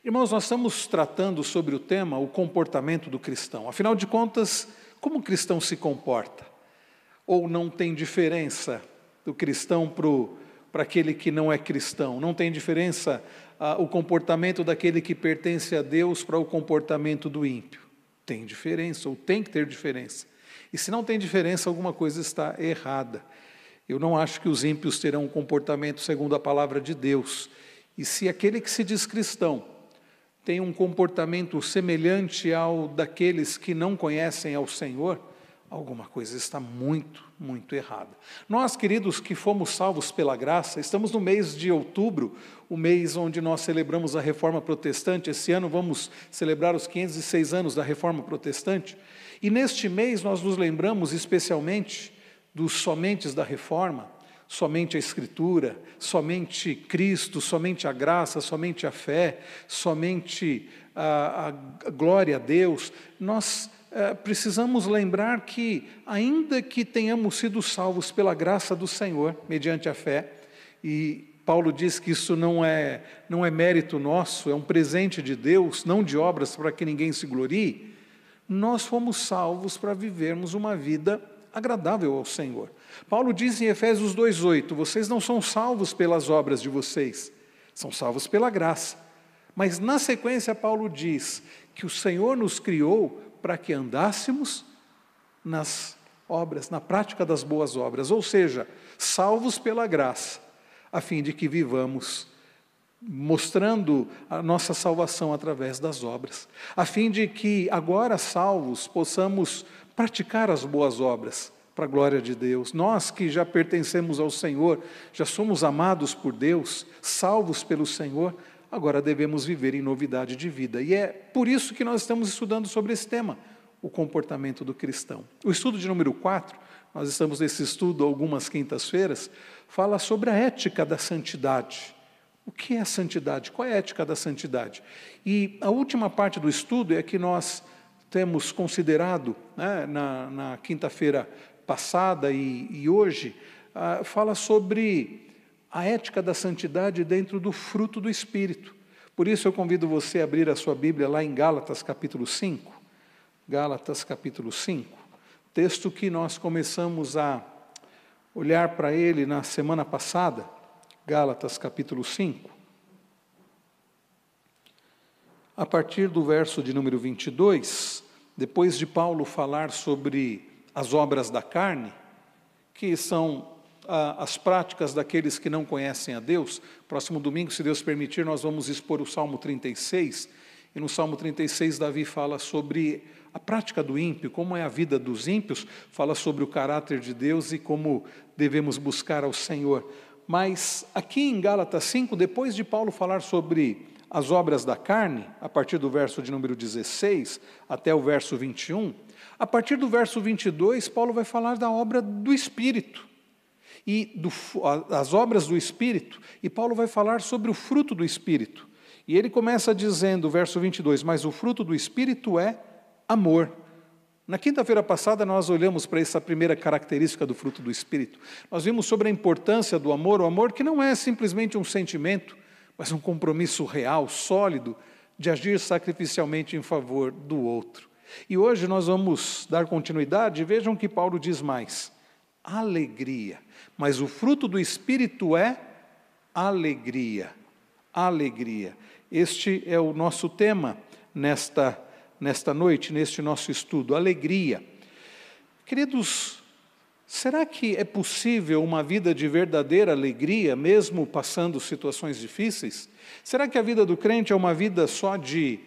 Irmãos, nós estamos tratando sobre o tema, o comportamento do cristão. Afinal de contas, como o cristão se comporta? Ou não tem diferença do cristão para aquele que não é cristão? Não tem diferença o comportamento daquele que pertence a Deus para o comportamento do ímpio? Tem diferença, ou tem que ter diferença. E se não tem diferença, alguma coisa está errada. Eu não acho que os ímpios terão um comportamento segundo a palavra de Deus. E se aquele que se diz cristão tem um comportamento semelhante ao daqueles que não conhecem ao Senhor, alguma coisa está muito, muito errada. Nós, queridos, que fomos salvos pela graça, estamos no mês de outubro, o mês onde nós celebramos a Reforma Protestante. Esse ano vamos celebrar os 506 anos da Reforma Protestante. E neste mês nós nos lembramos especialmente dos somentes da Reforma, somente a Escritura, somente Cristo, somente a graça, somente a fé, somente a glória a Deus. Nós precisamos lembrar que, ainda que tenhamos sido salvos pela graça do Senhor, mediante a fé, e Paulo diz que isso não é mérito nosso, é um presente de Deus, não de obras para que ninguém se glorie, nós fomos salvos para vivermos uma vida agradável ao Senhor. Paulo diz em Efésios 2:8, vocês não são salvos pelas obras de vocês, são salvos pela graça. Mas na sequência Paulo diz que o Senhor nos criou para que andássemos nas obras, na prática das boas obras, ou seja, salvos pela graça, a fim de que vivamos mostrando a nossa salvação através das obras, a fim de que agora salvos possamos praticar as boas obras para a glória de Deus. Nós que já pertencemos ao Senhor, já somos amados por Deus, salvos pelo Senhor, agora devemos viver em novidade de vida. E é por isso que nós estamos estudando sobre esse tema, o comportamento do cristão. O estudo de número 4, nós estamos nesse estudo algumas quintas-feiras, fala sobre a ética da santidade. O que é a santidade? Qual é a ética da santidade? E a última parte do estudo é que nós temos considerado, né, na quinta-feira passada e hoje, fala sobre a ética da santidade dentro do fruto do Espírito. Por isso eu convido você a abrir a sua Bíblia lá em Gálatas capítulo 5. Gálatas capítulo 5, texto que nós começamos a olhar para ele na semana passada. Gálatas capítulo 5. A partir do verso de número 22, depois de Paulo falar sobre as obras da carne, que são as práticas daqueles que não conhecem a Deus. Próximo domingo, se Deus permitir, nós vamos expor o Salmo 36, e no Salmo 36 Davi fala sobre a prática do ímpio, como é a vida dos ímpios, fala sobre o caráter de Deus e como devemos buscar ao Senhor. Mas aqui em Gálatas 5, depois de Paulo falar sobre as obras da carne, a partir do verso de número 16 até o verso 21, a partir do verso 22, Paulo vai falar da obra do Espírito, as obras do Espírito, e Paulo vai falar sobre o fruto do Espírito. E ele começa dizendo, verso 22, mas o fruto do Espírito é amor. Na quinta-feira passada nós olhamos para essa primeira característica do fruto do Espírito. Nós vimos sobre a importância do amor, o amor que não é simplesmente um sentimento, mas um compromisso real, sólido, de agir sacrificialmente em favor do outro. E hoje nós vamos dar continuidade, e vejam que Paulo diz mais, alegria. Mas o fruto do Espírito é alegria, alegria. Este é o nosso tema nesta noite, neste nosso estudo, alegria. Queridos, será que é possível uma vida de verdadeira alegria, mesmo passando situações difíceis? Será que a vida do crente é uma vida só de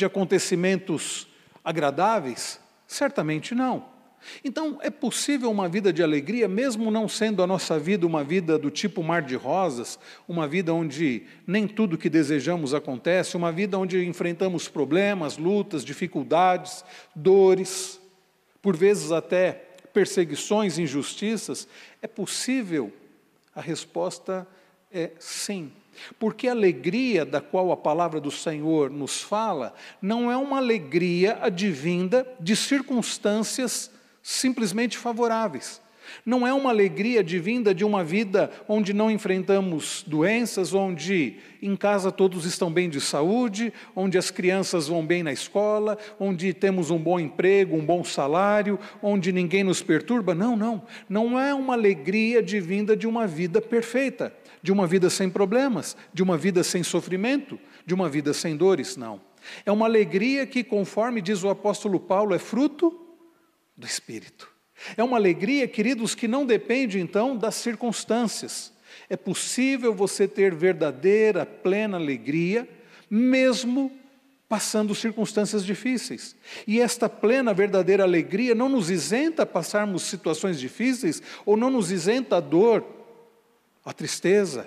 acontecimentos agradáveis? Certamente não. Então, é possível uma vida de alegria, mesmo não sendo a nossa vida uma vida do tipo mar de rosas, uma vida onde nem tudo que desejamos acontece, uma vida onde enfrentamos problemas, lutas, dificuldades, dores, por vezes até perseguições, injustiças. É possível? A resposta é sim. Porque a alegria da qual a palavra do Senhor nos fala, não é uma alegria advinda de circunstâncias simplesmente favoráveis. Não é uma alegria advinda de uma vida onde não enfrentamos doenças, onde em casa todos estão bem de saúde, onde as crianças vão bem na escola, onde temos um bom emprego, um bom salário, onde ninguém nos perturba. Não, não. Não é uma alegria advinda de uma vida perfeita, de uma vida sem problemas, de uma vida sem sofrimento, de uma vida sem dores, não. É uma alegria que, conforme diz o apóstolo Paulo, é fruto do Espírito. É uma alegria, queridos, que não depende, então, das circunstâncias. É possível você ter verdadeira, plena alegria, mesmo passando circunstâncias difíceis. E esta plena, verdadeira alegria não nos isenta a passarmos situações difíceis, ou não nos isenta a dor, a tristeza.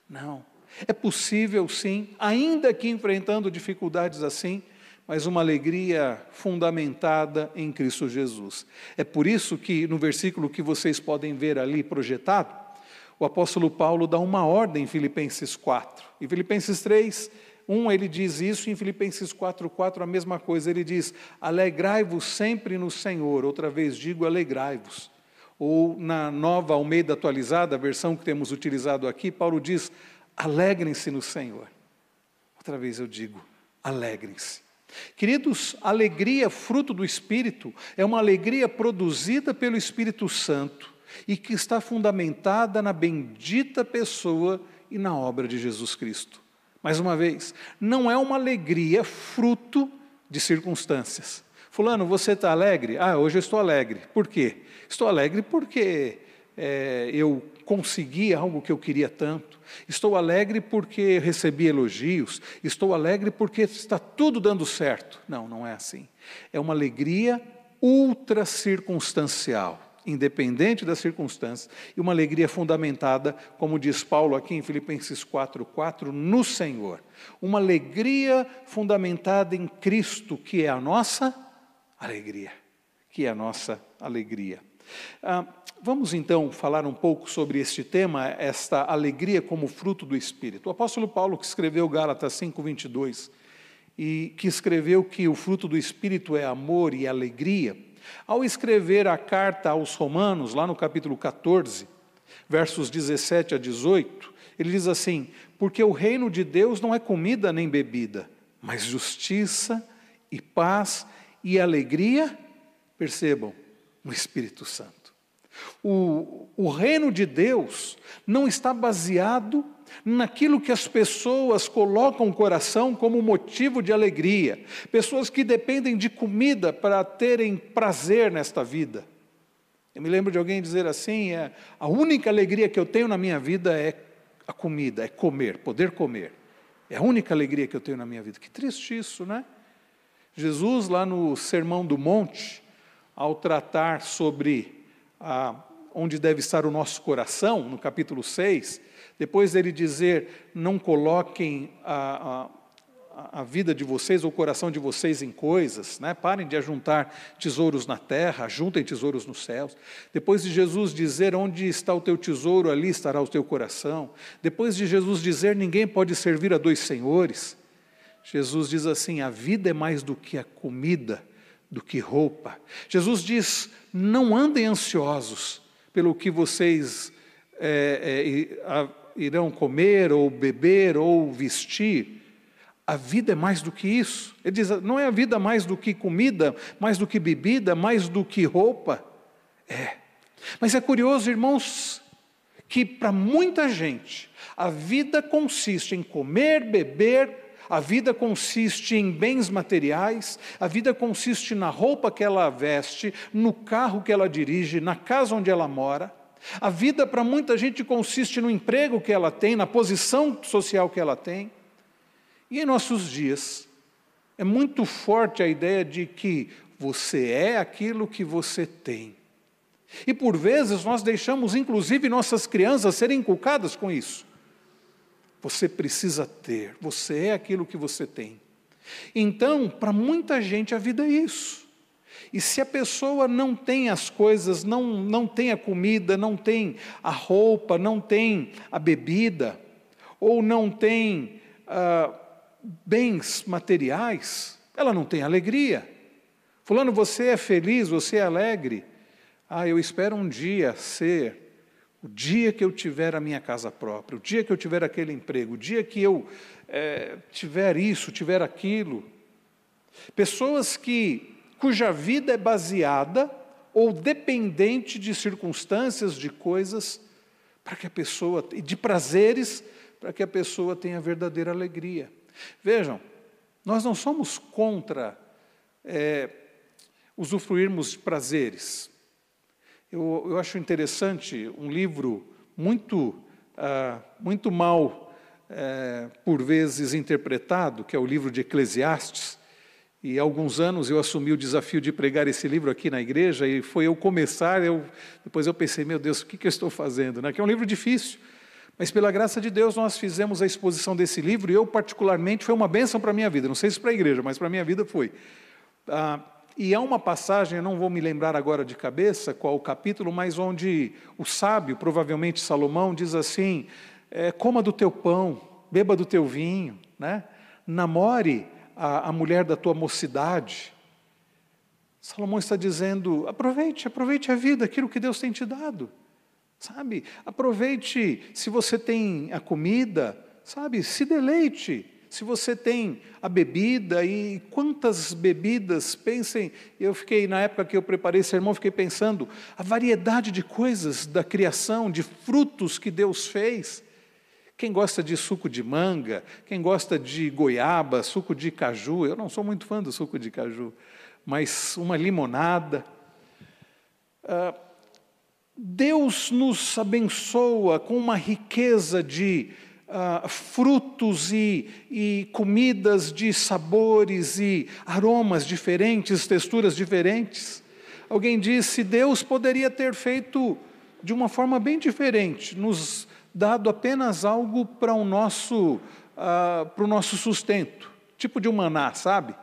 Não. É possível, sim, ainda que enfrentando dificuldades assim, mas uma alegria fundamentada em Cristo Jesus. É por isso que no versículo que vocês podem ver ali projetado, o apóstolo Paulo dá uma ordem em Filipenses 4. Em Filipenses 3:1 ele diz isso, e em Filipenses 4:4 a mesma coisa, ele diz: alegrai-vos sempre no Senhor. Outra vez digo, alegrai-vos. Ou na Nova Almeida atualizada, a versão que temos utilizado aqui, Paulo diz: alegrem-se no Senhor. Outra vez eu digo, alegrem-se. Queridos, alegria fruto do Espírito é uma alegria produzida pelo Espírito Santo e que está fundamentada na bendita pessoa e na obra de Jesus Cristo. Mais uma vez, não é uma alegria fruto de circunstâncias. Fulano, você está alegre? Hoje eu estou alegre. Por quê? Estou alegre porque eu consegui algo que eu queria tanto. Estou alegre porque recebi elogios. Estou alegre porque está tudo dando certo. Não, não é assim. É uma alegria ultra circunstancial, independente das circunstâncias, e uma alegria fundamentada, como diz Paulo aqui em Filipenses 4:4, no Senhor. Uma alegria fundamentada em Cristo, que é a nossa alegria. Que é a nossa alegria. Vamos então falar um pouco sobre este tema, esta alegria como fruto do Espírito. O apóstolo Paulo, que escreveu Gálatas 5:22, e que escreveu que o fruto do Espírito é amor e alegria, ao escrever a carta aos Romanos, lá no capítulo 14, versos 17 a 18, ele diz assim: porque o reino de Deus não é comida nem bebida, mas justiça e paz e alegria, percebam, no Espírito Santo. O reino de Deus não está baseado naquilo que as pessoas colocam o coração como motivo de alegria. Pessoas que dependem de comida para terem prazer nesta vida. Eu me lembro de alguém dizer assim: a única alegria que eu tenho na minha vida é a comida, é comer, poder comer. É a única alegria que eu tenho na minha vida. Que triste isso, né? Jesus, lá no Sermão do Monte, ao tratar sobre onde deve estar o nosso coração, no capítulo 6, depois dele dizer: não coloquem a vida de vocês, ou o coração de vocês em coisas, né? Parem de ajuntar tesouros na terra, ajuntem tesouros nos céus. Depois de Jesus dizer: onde está o teu tesouro, ali estará o teu coração. Depois de Jesus dizer: ninguém pode servir a dois senhores, Jesus diz assim: a vida é mais do que a comida, do que roupa. Jesus diz: não andem ansiosos pelo que vocês irão comer, ou beber, ou vestir. A vida é mais do que isso. Ele diz: não é a vida mais do que comida, mais do que bebida, mais do que roupa. Mas é curioso, irmãos, que para muita gente a vida consiste em comer, beber, a vida consiste em bens materiais, a vida consiste na roupa que ela veste, no carro que ela dirige, na casa onde ela mora. A vida para muita gente consiste no emprego que ela tem, na posição social que ela tem. E em nossos dias, é muito forte a ideia de que você é aquilo que você tem. E por vezes nós deixamos inclusive nossas crianças serem inculcadas com isso. Você precisa ter, você é aquilo que você tem. Então, para muita gente a vida é isso. E se a pessoa não tem as coisas, não tem a comida, não tem a roupa, não tem a bebida, ou não tem bens materiais, ela não tem alegria. Fulano, você é feliz, você é alegre. eu espero um dia ser o dia que eu tiver a minha casa própria, o dia que eu tiver aquele emprego, o dia que eu tiver isso, tiver aquilo. Pessoas cuja vida é baseada ou dependente de circunstâncias, de coisas, para que a pessoa, de prazeres, para que a pessoa tenha verdadeira alegria. Vejam, nós não somos contra usufruirmos de prazeres. Eu acho interessante um livro muito mal, por vezes, interpretado, que é o livro de Eclesiastes. E há alguns anos eu assumi o desafio de pregar esse livro aqui na igreja, e foi eu começar, depois eu pensei, meu Deus, o que eu estou fazendo? Que é um livro difícil, mas pela graça de Deus nós fizemos a exposição desse livro, e eu particularmente, foi uma bênção para a minha vida, não sei se para a igreja, mas para a minha vida foi. E há uma passagem, eu não vou me lembrar agora de cabeça qual o capítulo, mas onde o sábio, provavelmente Salomão, diz assim, coma do teu pão, beba do teu vinho, namore a mulher da tua mocidade. Salomão está dizendo, aproveite a vida, aquilo que Deus tem te dado, sabe? Aproveite, se você tem a comida, sabe? Se deleite. Se você tem a bebida, e quantas bebidas, pensem, na época que eu preparei esse sermão, fiquei pensando, a variedade de coisas da criação, de frutos que Deus fez. Quem gosta de suco de manga, quem gosta de goiaba, suco de caju, eu não sou muito fã do suco de caju, mas uma limonada. Deus nos abençoa com uma riqueza de frutos e comidas de sabores e aromas diferentes, texturas diferentes. Alguém disse, Deus poderia ter feito de uma forma bem diferente, nos dado apenas algo para o nosso sustento, tipo de um maná, sabe?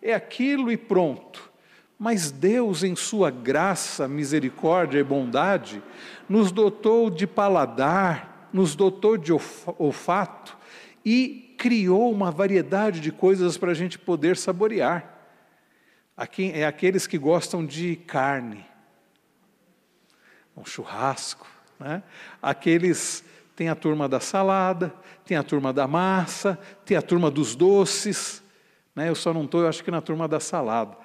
É aquilo e pronto. Mas Deus, em sua graça, misericórdia e bondade, nos dotou de paladar, nos dotou de olfato e criou uma variedade de coisas para a gente poder saborear. Aqueles que gostam de carne, um churrasco, Aqueles, tem a turma da salada, tem a turma da massa, tem a turma dos doces, Eu só não estou, eu acho que na turma da salada.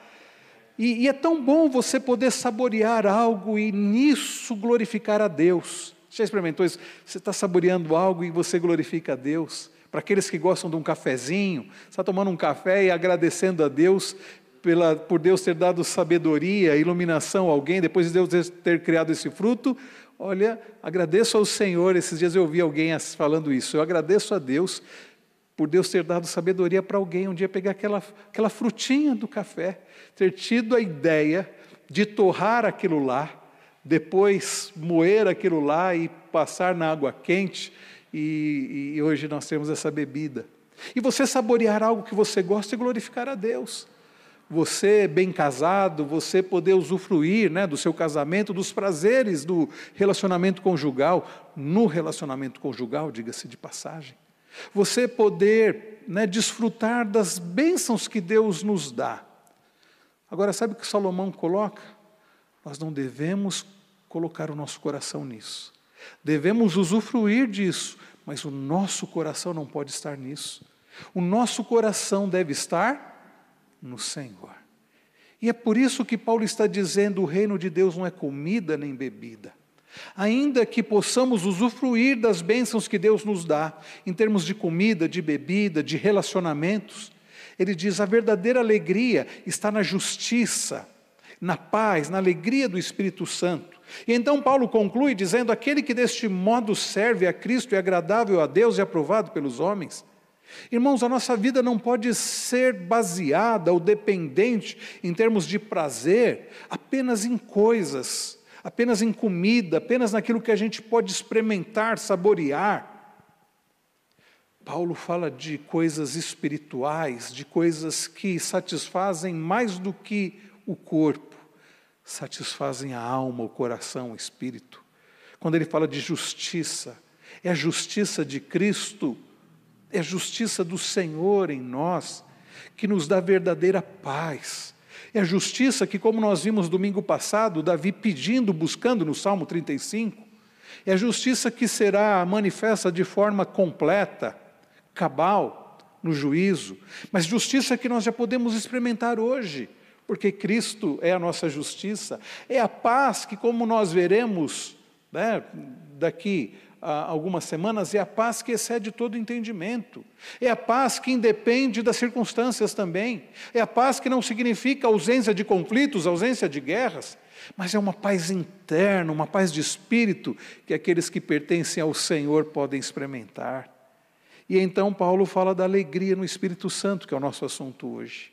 E é tão bom você poder saborear algo e nisso glorificar a Deus. Já experimentou isso? Você está saboreando algo e você glorifica a Deus. Para aqueles que gostam de um cafezinho, você está tomando um café e agradecendo a Deus por Deus ter dado sabedoria, iluminação a alguém, depois de Deus ter criado esse fruto. Olha, agradeço ao Senhor, esses dias eu ouvi alguém falando isso, eu agradeço a Deus por Deus ter dado sabedoria para alguém, um dia pegar aquela frutinha do café, ter tido a ideia de torrar aquilo lá, depois moer aquilo lá e passar na água quente, e hoje nós temos essa bebida. E você saborear algo que você gosta e glorificar a Deus. Você bem casado, você poder usufruir do seu casamento, dos prazeres do relacionamento conjugal, no relacionamento conjugal, diga-se de passagem. Você poder desfrutar das bênçãos que Deus nos dá. Agora, sabe o que Salomão coloca? Nós não devemos colocar o nosso coração nisso. Devemos usufruir disso, mas o nosso coração não pode estar nisso. O nosso coração deve estar no Senhor. E é por isso que Paulo está dizendo, o reino de Deus não é comida nem bebida. Ainda que possamos usufruir das bênçãos que Deus nos dá, em termos de comida, de bebida, de relacionamentos, ele diz, a verdadeira alegria está na justiça, na paz, na alegria do Espírito Santo. E então Paulo conclui dizendo, aquele que deste modo serve a Cristo é agradável a Deus e aprovado pelos homens. Irmãos, a nossa vida não pode ser baseada ou dependente, em termos de prazer, apenas em coisas, apenas em comida, apenas naquilo que a gente pode experimentar, saborear. Paulo fala de coisas espirituais, de coisas que satisfazem mais do que o corpo, satisfazem a alma, o coração, o espírito. Quando ele fala de justiça, é a justiça de Cristo, é a justiça do Senhor em nós, que nos dá verdadeira paz. É a justiça que, como nós vimos domingo passado, Davi pedindo, buscando no Salmo 35, é a justiça que será manifesta de forma completa, cabal, no juízo, mas justiça que nós já podemos experimentar hoje, porque Cristo é a nossa justiça. É a paz que, como nós veremos, né, daqui a algumas semanas, é a paz que excede todo entendimento. É a paz que independe das circunstâncias também. É a paz que não significa ausência de conflitos, ausência de guerras, mas é uma paz interna, uma paz de espírito que aqueles que pertencem ao Senhor podem experimentar. E então Paulo fala da alegria no Espírito Santo, que é o nosso assunto hoje.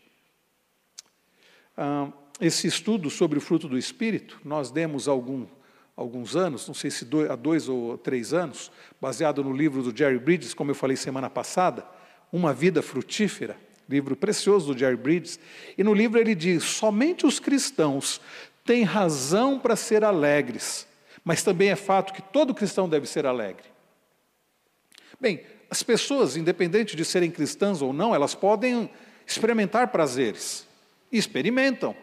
Esse estudo sobre o fruto do Espírito, nós demos alguns anos, não sei se há 2 ou 3 anos, baseado no livro do Jerry Bridges, como eu falei semana passada, Uma Vida Frutífera, livro precioso do Jerry Bridges. E no livro ele diz: somente os cristãos têm razão para ser alegres, mas também é fato que todo cristão deve ser alegre. Bem, as pessoas, independente de serem cristãs ou não, elas podem experimentar prazeres. E experimentam.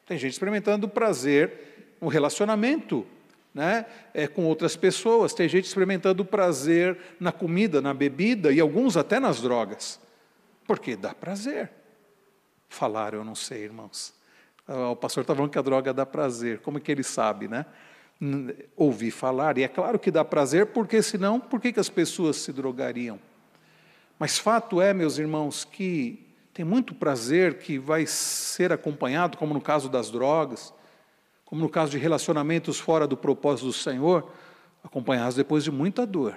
Tem gente experimentando prazer no relacionamento, né, com outras pessoas. Tem gente experimentando prazer na comida, na bebida e alguns até nas drogas. Porque dá prazer. Falar, eu não sei, irmãos. O pastor está falando que a droga dá prazer. Como é que ele sabe, né? Ouvir falar, e é claro que dá prazer, porque senão, por que as pessoas se drogariam? Mas fato é, meus irmãos, que tem muito prazer que vai ser acompanhado, como no caso das drogas, como no caso de relacionamentos fora do propósito do Senhor, acompanhados depois de muita dor,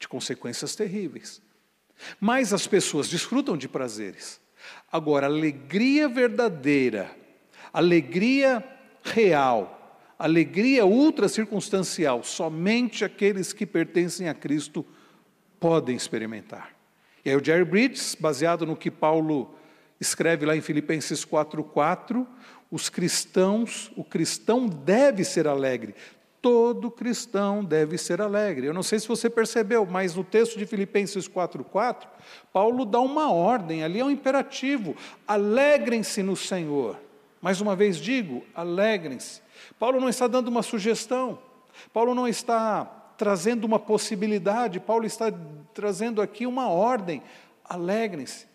de consequências terríveis. Mas as pessoas desfrutam de prazeres. Agora, alegria verdadeira, alegria real, alegria ultra circunstancial, somente aqueles que pertencem a Cristo podem experimentar. E aí o Jerry Bridges, baseado no que Paulo escreve lá em Filipenses 4:4, o cristão deve ser alegre. Todo cristão deve ser alegre. Eu não sei se você percebeu, mas no texto de Filipenses 4:4, Paulo dá uma ordem, ali é um imperativo: alegrem-se no Senhor. Mais uma vez digo, alegrem-se. Paulo não está dando uma sugestão, Paulo não está trazendo uma possibilidade, Paulo está trazendo aqui uma ordem: alegrem-se.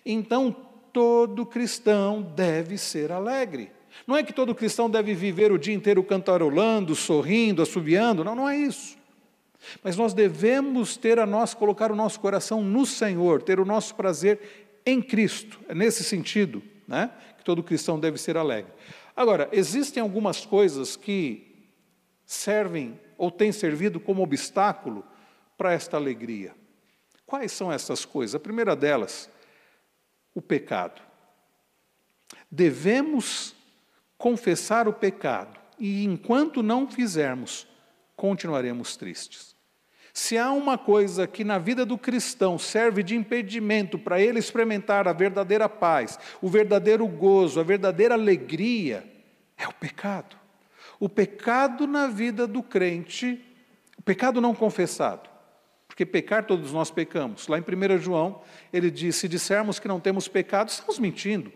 Então, todo cristão deve ser alegre. Não é que todo cristão deve viver o dia inteiro cantarolando, sorrindo, assoviando, não é isso. Mas nós devemos colocar o nosso coração no Senhor, ter o nosso prazer em Cristo. É nesse sentido, né, que todo cristão deve ser alegre. Agora, existem algumas coisas que servem ou têm servido como obstáculo para esta alegria. Quais são essas coisas? A primeira delas, o pecado. Devemos confessar o pecado e, enquanto não fizermos, continuaremos tristes. Se há uma coisa que na vida do cristão serve de impedimento para ele experimentar a verdadeira paz, o verdadeiro gozo, a verdadeira alegria, é o pecado. O pecado na vida do crente, o pecado não confessado, porque pecar todos nós pecamos. Lá em 1 João, ele diz: se dissermos que não temos pecado, estamos mentindo.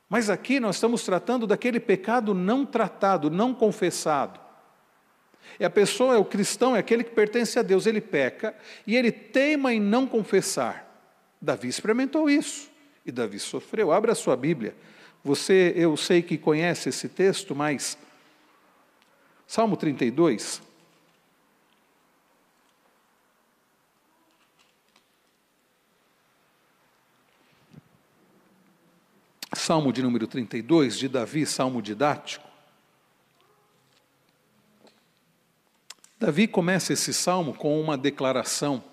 Mas aqui nós estamos tratando daquele pecado não tratado, não confessado. E a pessoa, o cristão, é aquele que pertence a Deus, ele peca e ele teima em não confessar. Davi experimentou isso e Davi sofreu. Abra a sua Bíblia. Eu sei que conhece esse texto, mas Salmo 32. Salmo de número 32, de Davi, salmo didático. Davi começa esse salmo com uma declaração,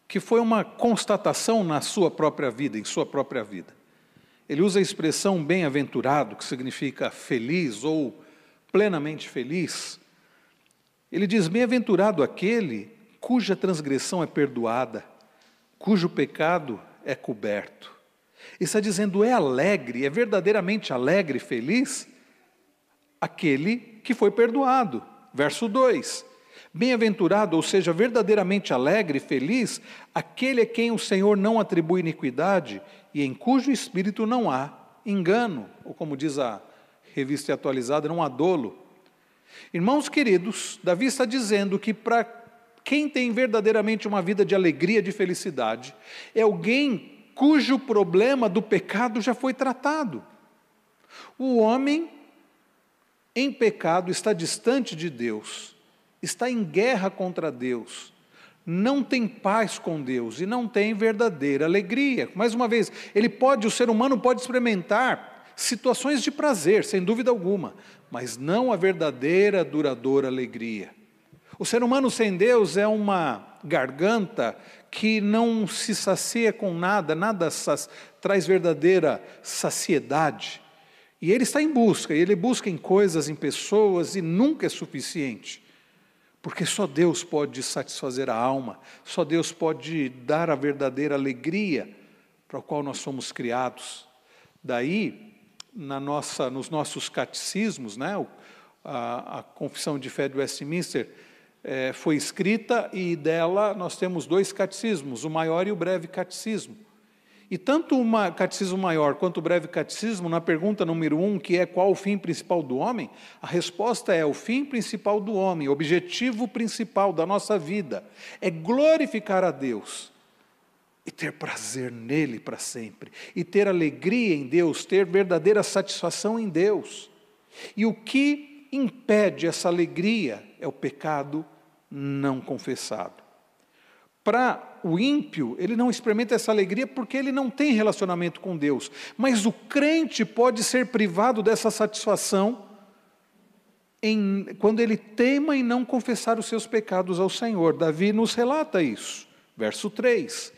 que foi uma constatação na sua própria vida, em sua própria vida. Ele usa a expressão bem-aventurado, que significa feliz ou plenamente feliz. Ele diz: bem-aventurado aquele cuja transgressão é perdoada, cujo pecado é coberto. Ele está dizendo: é alegre, é verdadeiramente alegre, feliz, aquele que foi perdoado. Verso 2, bem-aventurado, ou seja, verdadeiramente alegre, feliz, aquele a quem o Senhor não atribui iniquidade e em cujo espírito não há engano, ou como diz a revista atualizada, era um adolo. Irmãos queridos, Davi está dizendo que para quem tem verdadeiramente uma vida de alegria, de felicidade, é alguém cujo problema do pecado já foi tratado. O homem em pecado está distante de Deus, está em guerra contra Deus, não tem paz com Deus e não tem verdadeira alegria. Mais uma vez, o ser humano pode experimentar situações de prazer, sem dúvida alguma, mas não a verdadeira, duradoura alegria. O ser humano sem Deus é uma garganta que não se sacia com nada, traz verdadeira saciedade. E ele está em busca, e ele busca em coisas, em pessoas, e nunca é suficiente. Porque só Deus pode satisfazer a alma, só Deus pode dar a verdadeira alegria para a qual nós somos criados. Daí, nos nossos catecismos, né, a Confissão de Fé de Westminster foi escrita, e dela nós temos 2 catecismos, o maior e o breve catecismo. E tanto o catecismo maior quanto o breve catecismo, na pergunta número 1, que é qual o fim principal do homem, a resposta é: o fim principal do homem, o objetivo principal da nossa vida, é glorificar a Deus e ter prazer nele para sempre, e ter alegria em Deus, ter verdadeira satisfação em Deus. E o que impede essa alegria é o pecado não confessado. Para o ímpio, ele não experimenta essa alegria porque ele não tem relacionamento com Deus. Mas o crente pode ser privado dessa satisfação quando ele teima em não confessar os seus pecados ao Senhor. Davi nos relata isso. Verso 3.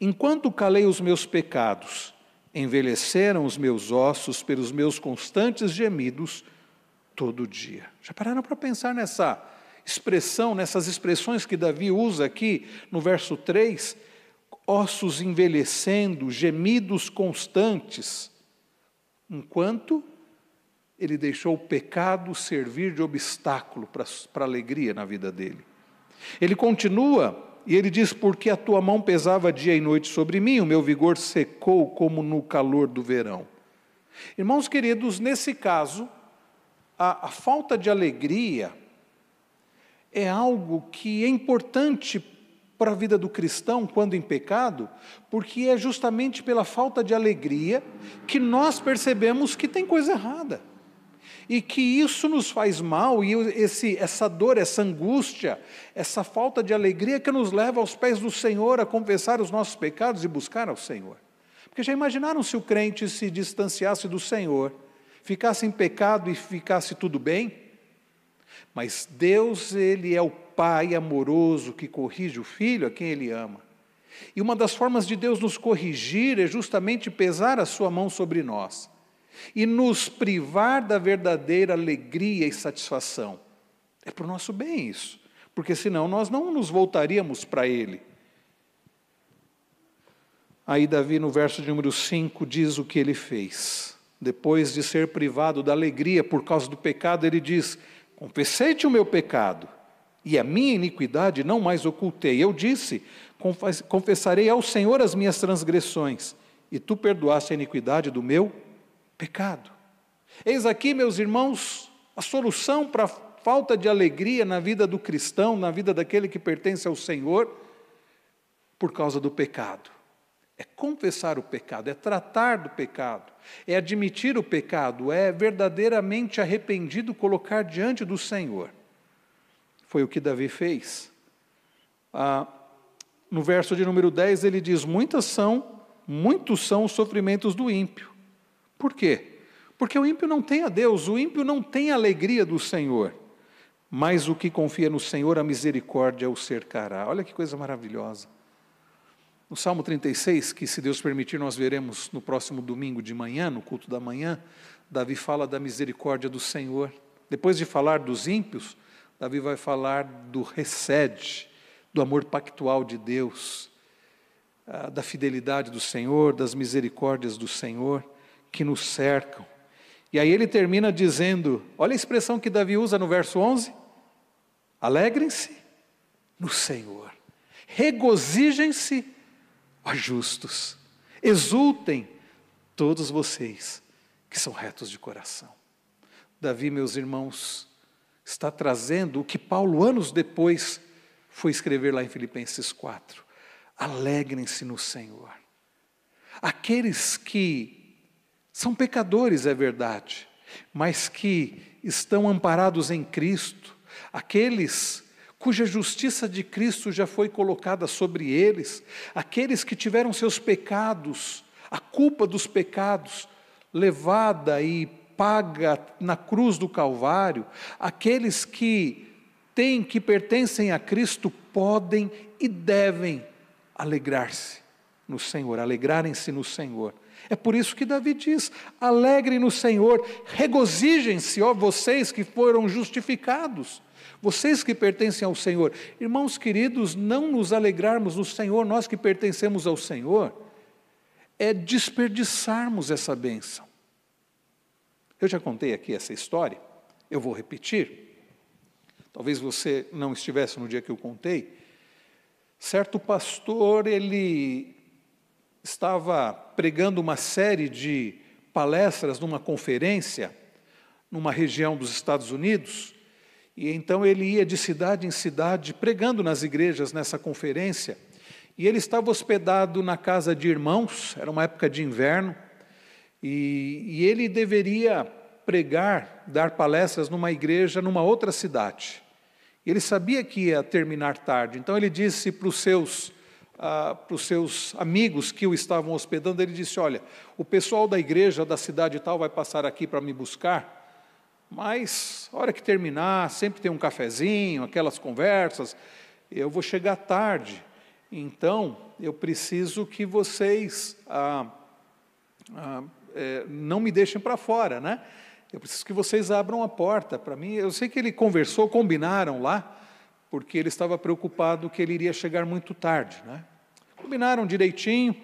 Enquanto calei os meus pecados, envelheceram os meus ossos pelos meus constantes gemidos todo dia. Já pararam para pensar nessa expressão, nessas expressões que Davi usa aqui no verso 3, ossos envelhecendo, gemidos constantes, enquanto ele deixou o pecado servir de obstáculo para a alegria na vida dele. Ele continua, e ele diz: porque a tua mão pesava dia e noite sobre mim, o meu vigor secou como no calor do verão. Irmãos queridos, nesse caso, a falta de alegria é algo que é importante para a vida do cristão quando em pecado, porque é justamente pela falta de alegria que nós percebemos que tem coisa errada. E que isso nos faz mal, e essa dor, essa angústia, essa falta de alegria que nos leva aos pés do Senhor a confessar os nossos pecados e buscar ao Senhor. Porque já imaginaram se o crente se distanciasse do Senhor, ficasse em pecado e ficasse tudo bem? Mas Deus, Ele é o Pai amoroso que corrige o Filho a quem Ele ama. E uma das formas de Deus nos corrigir é justamente pesar a sua mão sobre nós e nos privar da verdadeira alegria e satisfação. É para o nosso bem isso, porque senão nós não nos voltaríamos para Ele. Aí Davi, no verso de número 5, diz o que ele fez. Depois de ser privado da alegria por causa do pecado, ele diz: confessei-te o meu pecado, e a minha iniquidade não mais ocultei. Eu disse: confessarei ao Senhor as minhas transgressões, e tu perdoaste a iniquidade do meu pecado. Eis aqui, meus irmãos, a solução para a falta de alegria na vida do cristão, na vida daquele que pertence ao Senhor, por causa do pecado. É confessar o pecado, é tratar do pecado, é admitir o pecado, é verdadeiramente arrependido colocar diante do Senhor. Foi o que Davi fez. No verso de número 10 ele diz: muitos são os sofrimentos do ímpio. Por quê? Porque o ímpio não tem a Deus, o ímpio não tem a alegria do Senhor. Mas o que confia no Senhor, a misericórdia o cercará. Olha que coisa maravilhosa. No Salmo 36, que se Deus permitir nós veremos no próximo domingo de manhã, no culto da manhã, Davi fala da misericórdia do Senhor. Depois de falar dos ímpios, Davi vai falar do recede, do amor pactual de Deus, da fidelidade do Senhor, das misericórdias do Senhor que nos cercam. E aí ele termina dizendo, olha a expressão que Davi usa no verso 11: alegrem-se no Senhor, regozijem-se, ó justos, exultem todos vocês que são retos de coração. Davi, meus irmãos, está trazendo o que Paulo, anos depois, foi escrever lá em Filipenses 4. Alegrem-se no Senhor. Aqueles que são pecadores, é verdade, mas que estão amparados em Cristo, aqueles cuja justiça de Cristo já foi colocada sobre eles, aqueles que tiveram seus pecados, a culpa dos pecados, levada e paga na cruz do Calvário, aqueles que pertencem a Cristo, podem e devem alegrar-se no Senhor, alegrarem-se no Senhor. É por isso que Davi diz: alegrem no Senhor, regozijem-se, ó vocês que foram justificados, vocês que pertencem ao Senhor. Irmãos queridos, não nos alegrarmos no Senhor, nós que pertencemos ao Senhor, é desperdiçarmos essa bênção. Eu já contei aqui essa história, eu vou repetir. Talvez você não estivesse no dia que eu contei. Certo pastor, ele estava pregando uma série de palestras numa conferência, numa região dos Estados Unidos, e então ele ia de cidade em cidade pregando nas igrejas nessa conferência, e ele estava hospedado na casa de irmãos, era uma época de inverno, e ele deveria pregar, dar palestras numa igreja numa outra cidade. Ele sabia que ia terminar tarde, então ele disse para os seus amigos que o estavam hospedando, ele disse: olha, o pessoal da igreja da cidade tal vai passar aqui para me buscar, mas a hora que terminar, sempre tem um cafezinho, aquelas conversas, eu vou chegar tarde, então eu preciso que vocês não me deixem para fora, né? Eu preciso que vocês abram a porta para mim. Eu sei que ele conversou, combinaram lá, porque ele estava preocupado que ele iria chegar muito tarde, né? Combinaram direitinho,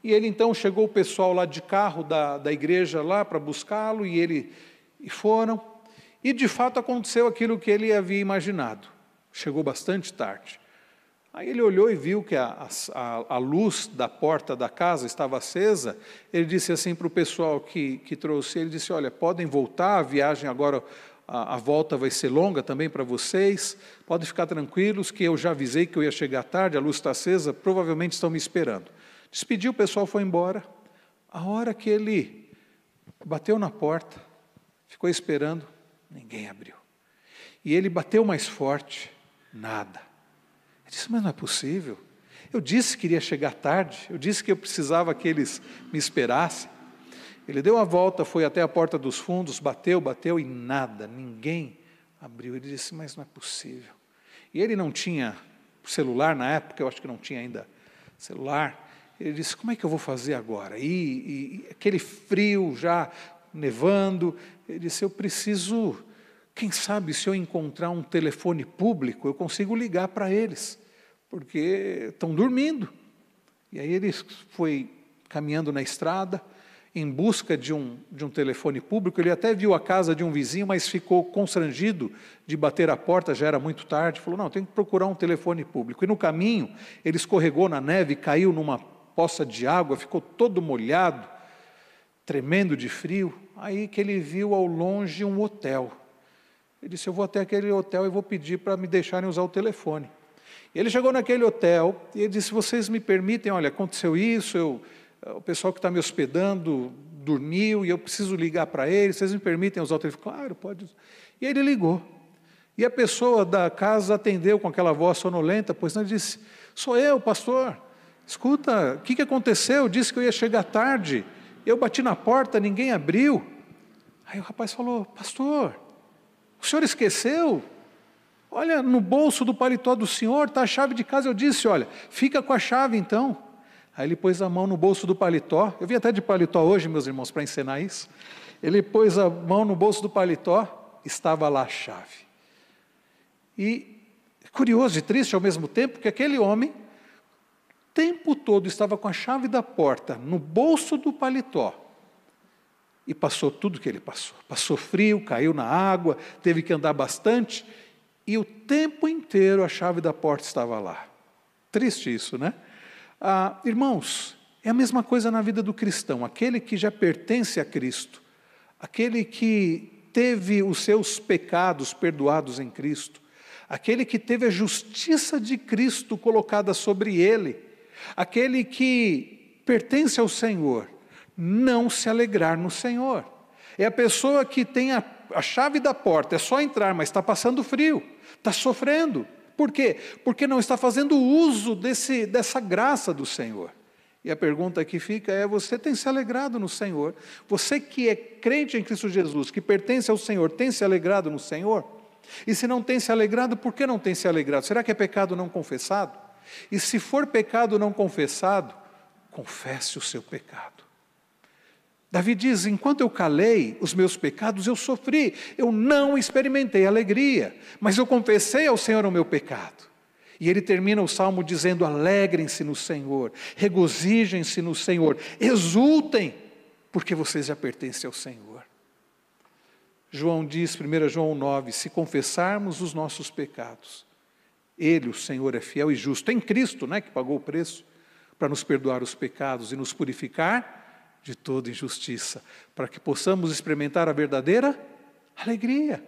e ele então chegou o pessoal lá de carro da igreja lá para buscá-lo, e foram, e de fato aconteceu aquilo que ele havia imaginado. Chegou bastante tarde. Aí ele olhou e viu que a luz da porta da casa estava acesa. Ele disse assim para o pessoal que trouxe, ele disse: olha, podem voltar, a viagem agora, a volta vai ser longa também para vocês, podem ficar tranquilos que eu já avisei que eu ia chegar tarde, a luz está acesa, provavelmente estão me esperando. Despediu, o pessoal foi embora. A hora que ele bateu na porta, ficou esperando, ninguém abriu. E ele bateu mais forte, nada. Ele disse: mas não é possível, eu disse que iria chegar tarde, eu disse que eu precisava que eles me esperassem. Ele deu a volta, foi até a porta dos fundos, bateu e nada, ninguém abriu. Ele disse: mas não é possível. E ele não tinha celular na época, eu acho que não tinha ainda celular. Ele disse: como é que eu vou fazer agora? E aquele frio já nevando, ele disse: eu preciso, quem sabe se eu encontrar um telefone público, eu consigo ligar para eles, porque estão dormindo. E aí ele foi caminhando na estrada, em busca de um telefone público. Ele até viu a casa de um vizinho, mas ficou constrangido de bater a porta, já era muito tarde. Falou: não, tem que procurar um telefone público. E no caminho, ele escorregou na neve, caiu numa poça de água, ficou todo molhado, tremendo de frio. Aí que ele viu ao longe um hotel. Ele disse: eu vou até aquele hotel e vou pedir para me deixarem usar o telefone. E ele chegou naquele hotel e ele disse: vocês me permitem, olha, aconteceu isso, o pessoal que está me hospedando dormiu e eu preciso ligar para eles, vocês me permitem usar o telefone? Claro, pode. E ele ligou. E a pessoa da casa atendeu com aquela voz sonolenta, pois não, ele disse: sou eu, pastor. Escuta, o que aconteceu? Eu disse que eu ia chegar tarde, eu bati na porta, ninguém abriu. Aí o rapaz falou: pastor, o senhor esqueceu? Olha, no bolso do paletó do senhor está a chave de casa. Eu disse: olha, fica com a chave então. Aí ele pôs a mão no bolso do paletó. Eu vim até de paletó hoje, meus irmãos, para ensinar isso. Ele pôs a mão no bolso do paletó, estava lá a chave. E curioso e triste ao mesmo tempo, que aquele homem, o tempo todo, estava com a chave da porta no bolso do paletó. E passou tudo que ele passou. Passou frio, caiu na água, teve que andar bastante, e o tempo inteiro a chave da porta estava lá. Triste isso, né? Irmãos, é a mesma coisa na vida do cristão. Aquele que já pertence a Cristo, aquele que teve os seus pecados perdoados em Cristo, aquele que teve a justiça de Cristo colocada sobre ele, aquele que pertence ao Senhor, não se alegrar no Senhor. É a pessoa que tem a chave da porta, é só entrar, mas está passando frio, está sofrendo. Por quê? Porque não está fazendo uso dessa graça do Senhor. E a pergunta que fica é: você tem se alegrado no Senhor? Você que é crente em Cristo Jesus, que pertence ao Senhor, tem se alegrado no Senhor? E se não tem se alegrado, por que não tem se alegrado? Será que é pecado não confessado? E se for pecado não confessado, confesse o seu pecado. Davi diz: enquanto eu calei os meus pecados, eu sofri, eu não experimentei alegria, mas eu confessei ao Senhor o meu pecado. E ele termina o salmo dizendo: alegrem-se no Senhor, regozijem-se no Senhor, exultem, porque vocês já pertencem ao Senhor. João diz, 1 João 9, se confessarmos os nossos pecados, Ele, o Senhor, é fiel e justo, em Cristo, né, que pagou o preço, para nos perdoar os pecados e nos purificar de toda injustiça, para que possamos experimentar a verdadeira alegria.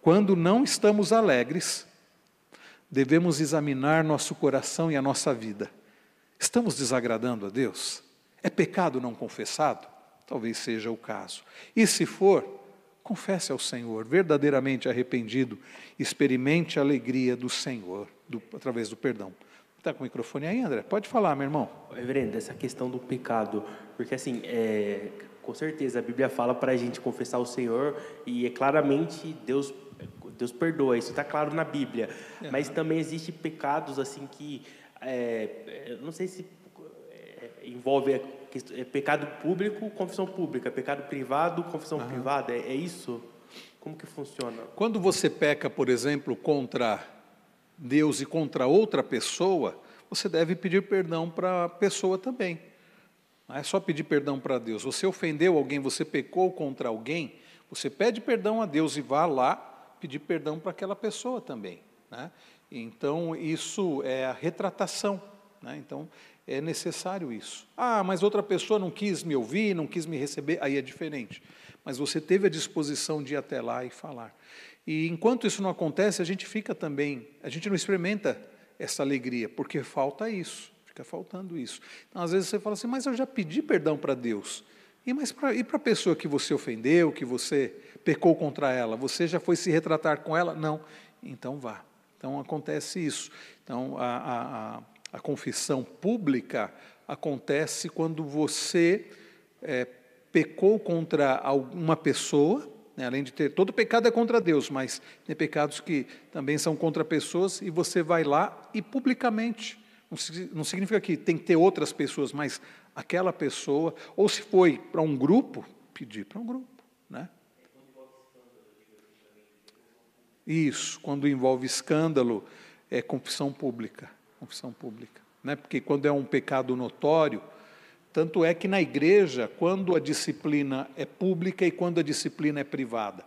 Quando não estamos alegres, devemos examinar nosso coração e a nossa vida. Estamos desagradando a Deus? É pecado não confessado? Talvez seja o caso. E se for, confesse ao Senhor, verdadeiramente arrependido, experimente a alegria do Senhor, através do perdão. Está com o microfone aí, André? Pode falar, meu irmão. Reverendo, essa questão do pecado, porque assim, com certeza a Bíblia fala para a gente confessar o Senhor, e claramente Deus perdoa, isso está claro na Bíblia, mas também existem pecados assim que, não sei se envolve pecado público, confissão pública, pecado privado, confissão privada, é isso? Como que funciona? Quando você peca, por exemplo, contra Deus e contra outra pessoa, você deve pedir perdão para a pessoa também. Não é só pedir perdão para Deus. Você ofendeu alguém, você pecou contra alguém, você pede perdão a Deus e vá lá pedir perdão para aquela pessoa também, né? Então, isso é a retratação, né? Então, é necessário isso. Ah, mas outra pessoa não quis me ouvir, não quis me receber, aí é diferente. Mas você teve a disposição de ir até lá e falar. E enquanto isso não acontece, a gente não experimenta essa alegria, porque falta isso, fica faltando isso. Então, às vezes você fala assim, mas eu já pedi perdão para Deus. E para a pessoa que você ofendeu, que você pecou contra ela, você já foi se retratar com ela? Não. Então vá. Então acontece isso. Então a confissão pública acontece quando você pecou contra uma pessoa, né, além de ter, todo pecado é contra Deus, mas tem pecados que também são contra pessoas, e você vai lá e publicamente, não significa que tem que ter outras pessoas, mas aquela pessoa, ou se foi para um grupo, pedir para um grupo, né? Isso, quando envolve escândalo, é confissão pública, né? Porque quando é um pecado notório, tanto é que na igreja, quando a disciplina é pública e quando a disciplina é privada,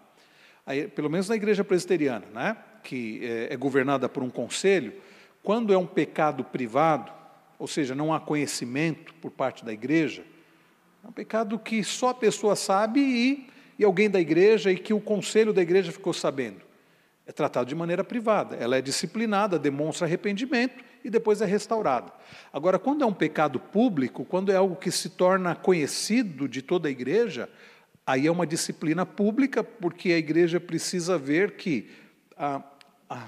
aí, pelo menos na igreja presbiteriana, né? Que é governada por um conselho, quando é um pecado privado, ou seja, não há conhecimento por parte da igreja, é um pecado que só a pessoa sabe e alguém da igreja, e que o conselho da igreja ficou sabendo. É tratado de maneira privada, ela é disciplinada, demonstra arrependimento e depois é restaurada. Agora, quando é um pecado público, quando é algo que se torna conhecido de toda a igreja, aí é uma disciplina pública, porque a igreja precisa ver que a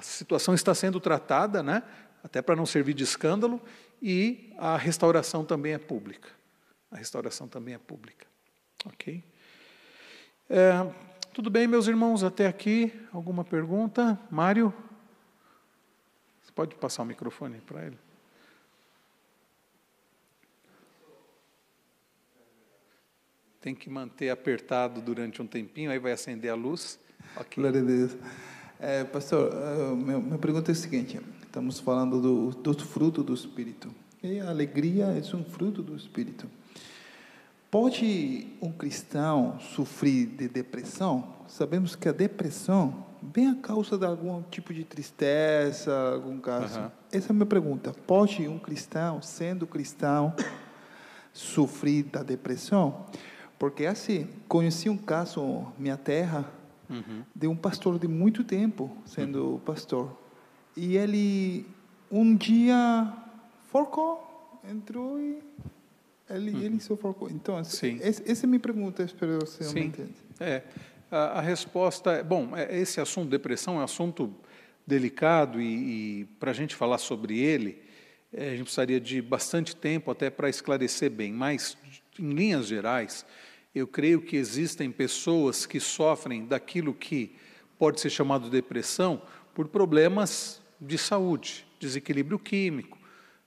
situação está sendo tratada, né, até para não servir de escândalo, e a restauração também é pública. Ok? Tudo bem, meus irmãos, até aqui? Alguma pergunta? Mário? Você pode passar o microfone para ele? Tem que manter apertado durante um tempinho, aí vai acender a luz. Okay. Glória a Deus. Pastor, minha pergunta é a seguinte: estamos falando do fruto do Espírito. E a alegria é um fruto do Espírito. Pode um cristão sofrer de depressão? Sabemos que a depressão vem a causa de algum tipo de tristeza, algum caso. Essa é a minha pergunta. Pode um cristão, sendo cristão, sofrer da depressão? porque assim, conheci um caso, minha terra, de um pastor de muito tempo sendo pastor. E ele, um dia, forcou, entrou e ele se forcou. Então, essa é a minha pergunta, espero que você me entenda. A resposta é, esse assunto, depressão, é um assunto delicado e para a gente falar sobre ele, a gente precisaria de bastante tempo até para esclarecer bem, mas, em linhas gerais, eu creio que existem pessoas que sofrem daquilo que pode ser chamado de depressão por problemas de saúde, desequilíbrio químico,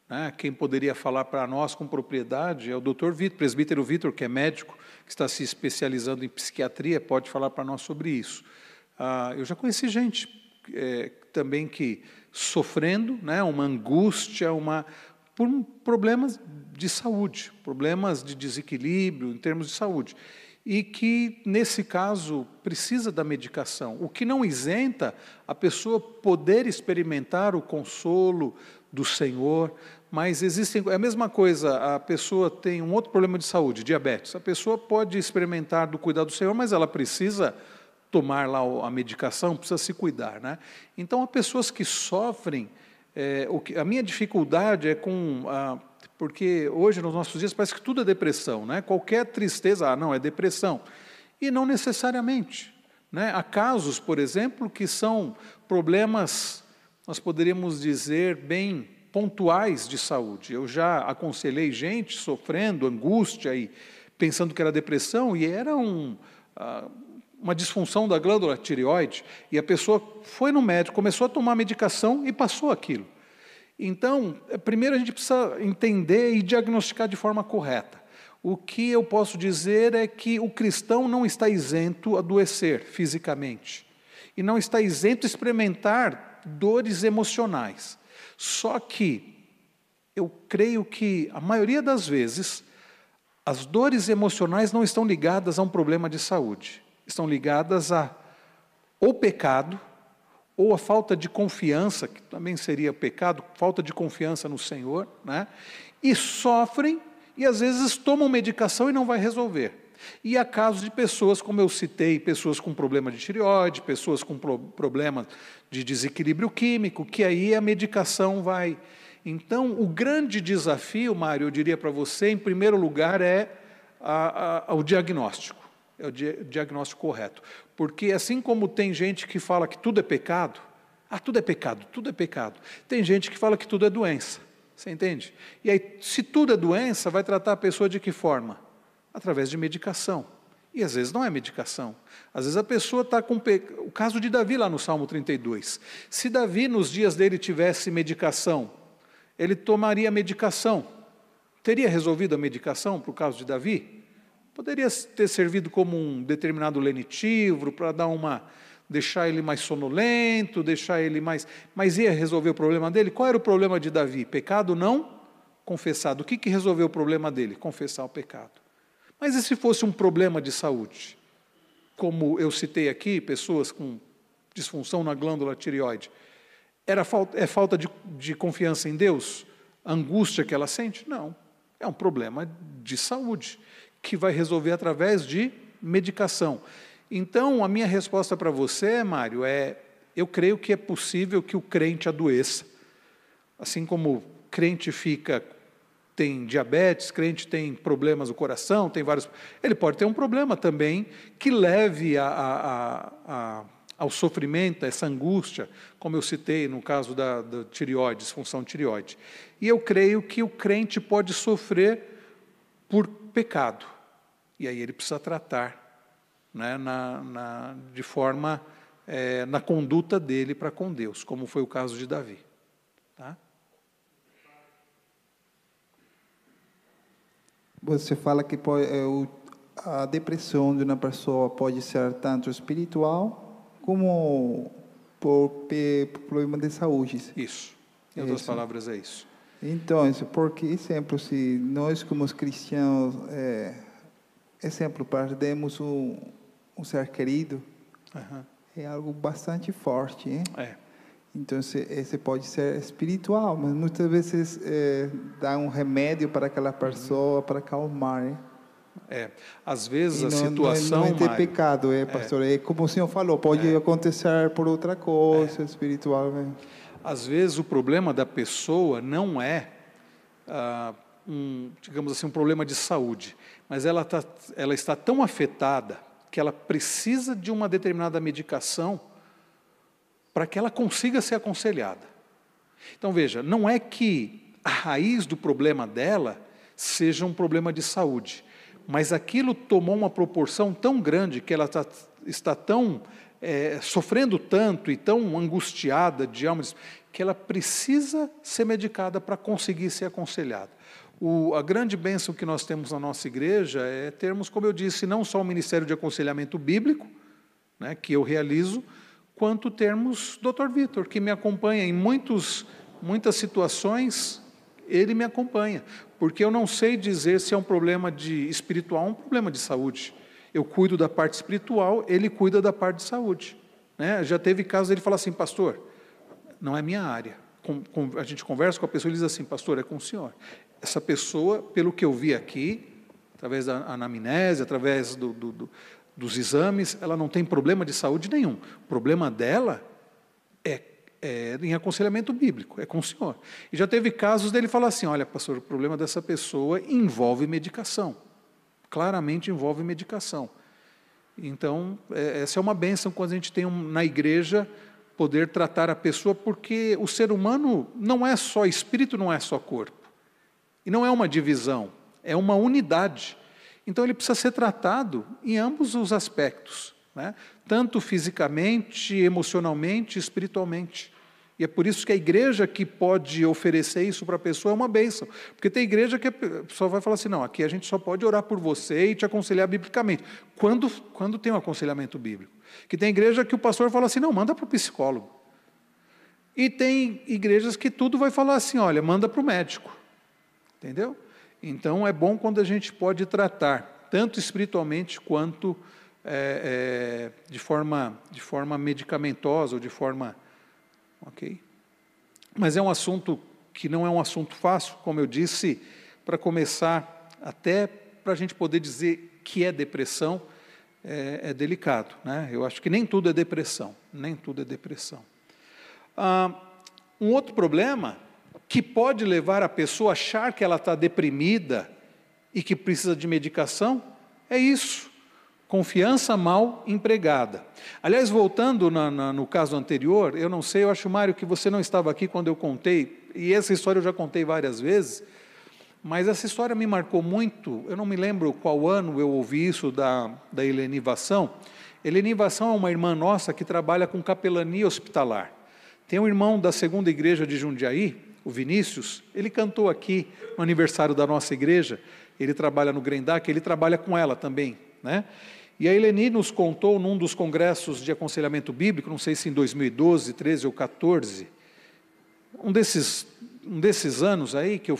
né? Quem poderia falar para nós com propriedade é o Dr. Vitor, presbítero Vitor, que é médico, que está se especializando em psiquiatria, pode falar para nós sobre isso. Eu já conheci gente também que sofrendo, né, uma angústia, por problemas de saúde, problemas de desequilíbrio em termos de saúde, e que, nesse caso, precisa da medicação, o que não isenta a pessoa poder experimentar o consolo do Senhor, mas é a mesma coisa, a pessoa tem um outro problema de saúde, diabetes, a pessoa pode experimentar do cuidado do Senhor, mas ela precisa tomar lá a medicação, precisa se cuidar, né? Então, há pessoas que sofrem, a minha dificuldade é porque hoje, nos nossos dias, parece que tudo é depressão, né? Qualquer tristeza, não, é depressão. E não necessariamente, né? Há casos, por exemplo, que são problemas, nós poderíamos dizer, bem pontuais de saúde. Eu já aconselhei gente sofrendo angústia e pensando que era depressão, e era uma disfunção da glândula tireoide, e a pessoa foi no médico, começou a tomar medicação e passou aquilo. Então, primeiro a gente precisa entender e diagnosticar de forma correta. O que eu posso dizer é que o cristão não está isento a adoecer fisicamente, e não está isento a experimentar dores emocionais. Só que eu creio que, a maioria das vezes, as dores emocionais não estão ligadas a um problema de saúde. Estão ligadas ou pecado, ou a falta de confiança, que também seria pecado, falta de confiança no Senhor, né? E sofrem, e às vezes tomam medicação e não vai resolver. E há casos de pessoas, como eu citei, pessoas com problema de tireoide, pessoas com problemas de desequilíbrio químico, que aí a medicação vai. Então, o grande desafio, Mário, eu diria para você, em primeiro lugar, é o diagnóstico. É o diagnóstico correto. Porque assim como tem gente que fala que tudo é pecado, tudo é pecado, tudo é pecado. Tem gente que fala que tudo é doença, você entende? E aí, se tudo é doença, vai tratar a pessoa de que forma? Através de medicação. E às vezes não é medicação. Às vezes a pessoa está com... O caso de Davi lá no Salmo 32. Se Davi, nos dias dele, tivesse medicação, ele tomaria medicação. Teria resolvido a medicação para o caso de Davi? Poderia ter servido como um determinado lenitivo, para deixar ele mais sonolento, deixar ele mais... Mas ia resolver o problema dele? Qual era o problema de Davi? Pecado não confessado. O que resolveu o problema dele? Confessar o pecado. Mas e se fosse um problema de saúde? Como eu citei aqui, pessoas com disfunção na glândula tireoide. É falta de confiança em Deus? A angústia que ela sente? Não. É um problema de saúde, que vai resolver através de medicação. Então, a minha resposta para você, Mário, eu creio que é possível que o crente adoeça. Assim como crente tem diabetes, crente tem problemas do coração, tem vários... Ele pode ter um problema também que leve ao sofrimento, a essa angústia, como eu citei no caso da tireoide, disfunção tireoide. E eu creio que o crente pode sofrer por pecado. E aí ele precisa tratar, né, de forma, na conduta dele para com Deus, como foi o caso de Davi. Tá? Você fala que a depressão de uma pessoa pode ser tanto espiritual como por problema de saúde. Isso. Em outras palavras, é isso. Então, por exemplo, se nós como cristãos, perdemos um ser querido, é algo bastante forte, hein? Então, esse pode ser espiritual, mas muitas vezes dá um remédio para aquela pessoa para acalmar, hein? Às vezes E a situação... não é ter Mário, pecado, pastor. É como o senhor falou, pode acontecer por outra coisa espiritual. Às vezes o problema da pessoa não é, digamos assim, um problema de saúde, mas ela está tão afetada que ela precisa de uma determinada medicação para que ela consiga ser aconselhada. Então veja, não é que a raiz do problema dela seja um problema de saúde, mas aquilo tomou uma proporção tão grande que ela está tão sofrendo tanto e tão angustiada de alma, que ela precisa ser medicada para conseguir ser aconselhada. A grande bênção que nós temos na nossa igreja é termos, como eu disse, não só o Ministério de Aconselhamento Bíblico, né, que eu realizo, quanto termos Dr. Vitor, que me acompanha em muitas situações, ele me acompanha, porque eu não sei dizer se é um problema espiritual ou um problema de saúde. Eu cuido da parte espiritual, ele cuida da parte de saúde. Né? Já teve casos dele falar assim, pastor, não é minha área. A gente conversa com a pessoa e diz assim, pastor, é com o senhor. Essa pessoa, pelo que eu vi aqui, através da anamnese, através dos exames, ela não tem problema de saúde nenhum. O problema dela é em aconselhamento bíblico, é com o senhor. E já teve casos dele falar assim, olha, pastor, o problema dessa pessoa envolve medicação. Claramente envolve medicação. Então, essa é uma bênção quando a gente tem na igreja poder tratar a pessoa, porque o ser humano não é só espírito, não é só corpo. E não é uma divisão, é uma unidade. Então, ele precisa ser tratado em ambos os aspectos, né? Tanto fisicamente, emocionalmente, espiritualmente. E é por isso que a igreja que pode oferecer isso para a pessoa é uma bênção. Porque tem igreja que a pessoa vai falar assim, não, aqui a gente só pode orar por você e te aconselhar biblicamente. Quando tem um aconselhamento bíblico. Que tem igreja que o pastor fala assim, não, manda para o psicólogo. E tem igrejas que tudo vai falar assim, olha, manda para o médico. Entendeu? Então, é bom quando a gente pode tratar, tanto espiritualmente quanto de forma medicamentosa ou de forma... Ok? Mas é um assunto que não é um assunto fácil, como eu disse, para começar, até para a gente poder dizer que é depressão, é delicado, né? Eu acho que nem tudo é depressão, nem tudo é depressão. Um outro problema que pode levar a pessoa a achar que ela está deprimida e que precisa de medicação, é isso, confiança mal empregada. Aliás, voltando no caso anterior, eu não sei, eu acho, Mário, que você não estava aqui quando eu contei, e essa história eu já contei várias vezes, mas essa história me marcou muito, eu não me lembro qual ano eu ouvi isso da Eleni Vação. Eleni Vação é uma irmã nossa que trabalha com capelania hospitalar. Tem um irmão da segunda igreja de Jundiaí, o Vinícius, ele cantou aqui no aniversário da nossa igreja, ele trabalha no Grendac, ele trabalha com ela também, né? E a Eleni nos contou num dos congressos de aconselhamento bíblico, não sei se em 2012, 13 ou 14, um desses anos aí que eu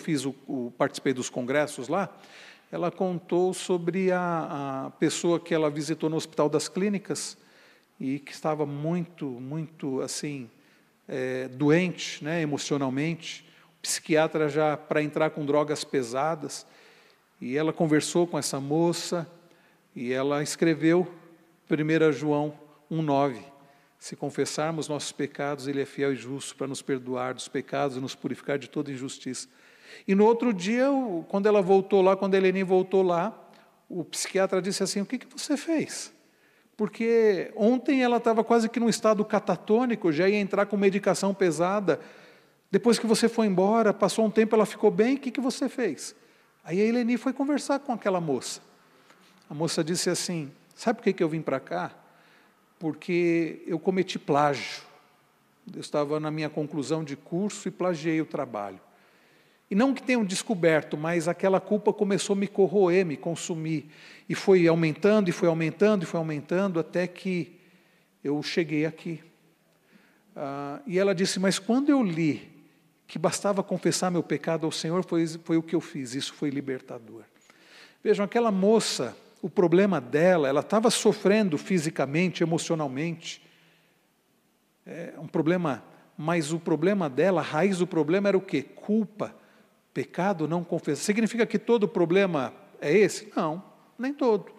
participei dos congressos lá, ela contou sobre a pessoa que ela visitou no Hospital das Clínicas e que estava muito assim, doente, né, emocionalmente, o psiquiatra já para entrar com drogas pesadas, e ela conversou com essa moça, e ela escreveu 1 João 1,9, se confessarmos nossos pecados, Ele é fiel e justo para nos perdoar dos pecados e nos purificar de toda injustiça. E no outro dia, quando ela voltou lá, quando a Eleni voltou lá, o psiquiatra disse assim, o que você fez? Porque ontem ela estava quase que num estado catatônico, já ia entrar com medicação pesada, depois que você foi embora, passou um tempo, ela ficou bem, o que você fez? Aí a Eleni foi conversar com aquela moça. A moça disse assim, sabe por que eu vim para cá? Porque eu cometi plágio. Eu estava na minha conclusão de curso e plagiei o trabalho. E não que tenham descoberto, mas aquela culpa começou a me corroer, me consumir. E foi aumentando, e foi aumentando, e foi aumentando, até que eu cheguei aqui. E ela disse, mas quando eu li que bastava confessar meu pecado ao Senhor, foi o que eu fiz, isso foi libertador. Vejam, aquela moça, o problema dela, ela estava sofrendo fisicamente, emocionalmente, um problema, mas o problema dela, a raiz do problema era o quê? Culpa, pecado não confessado. Significa que todo problema é esse? Não. Nem todo.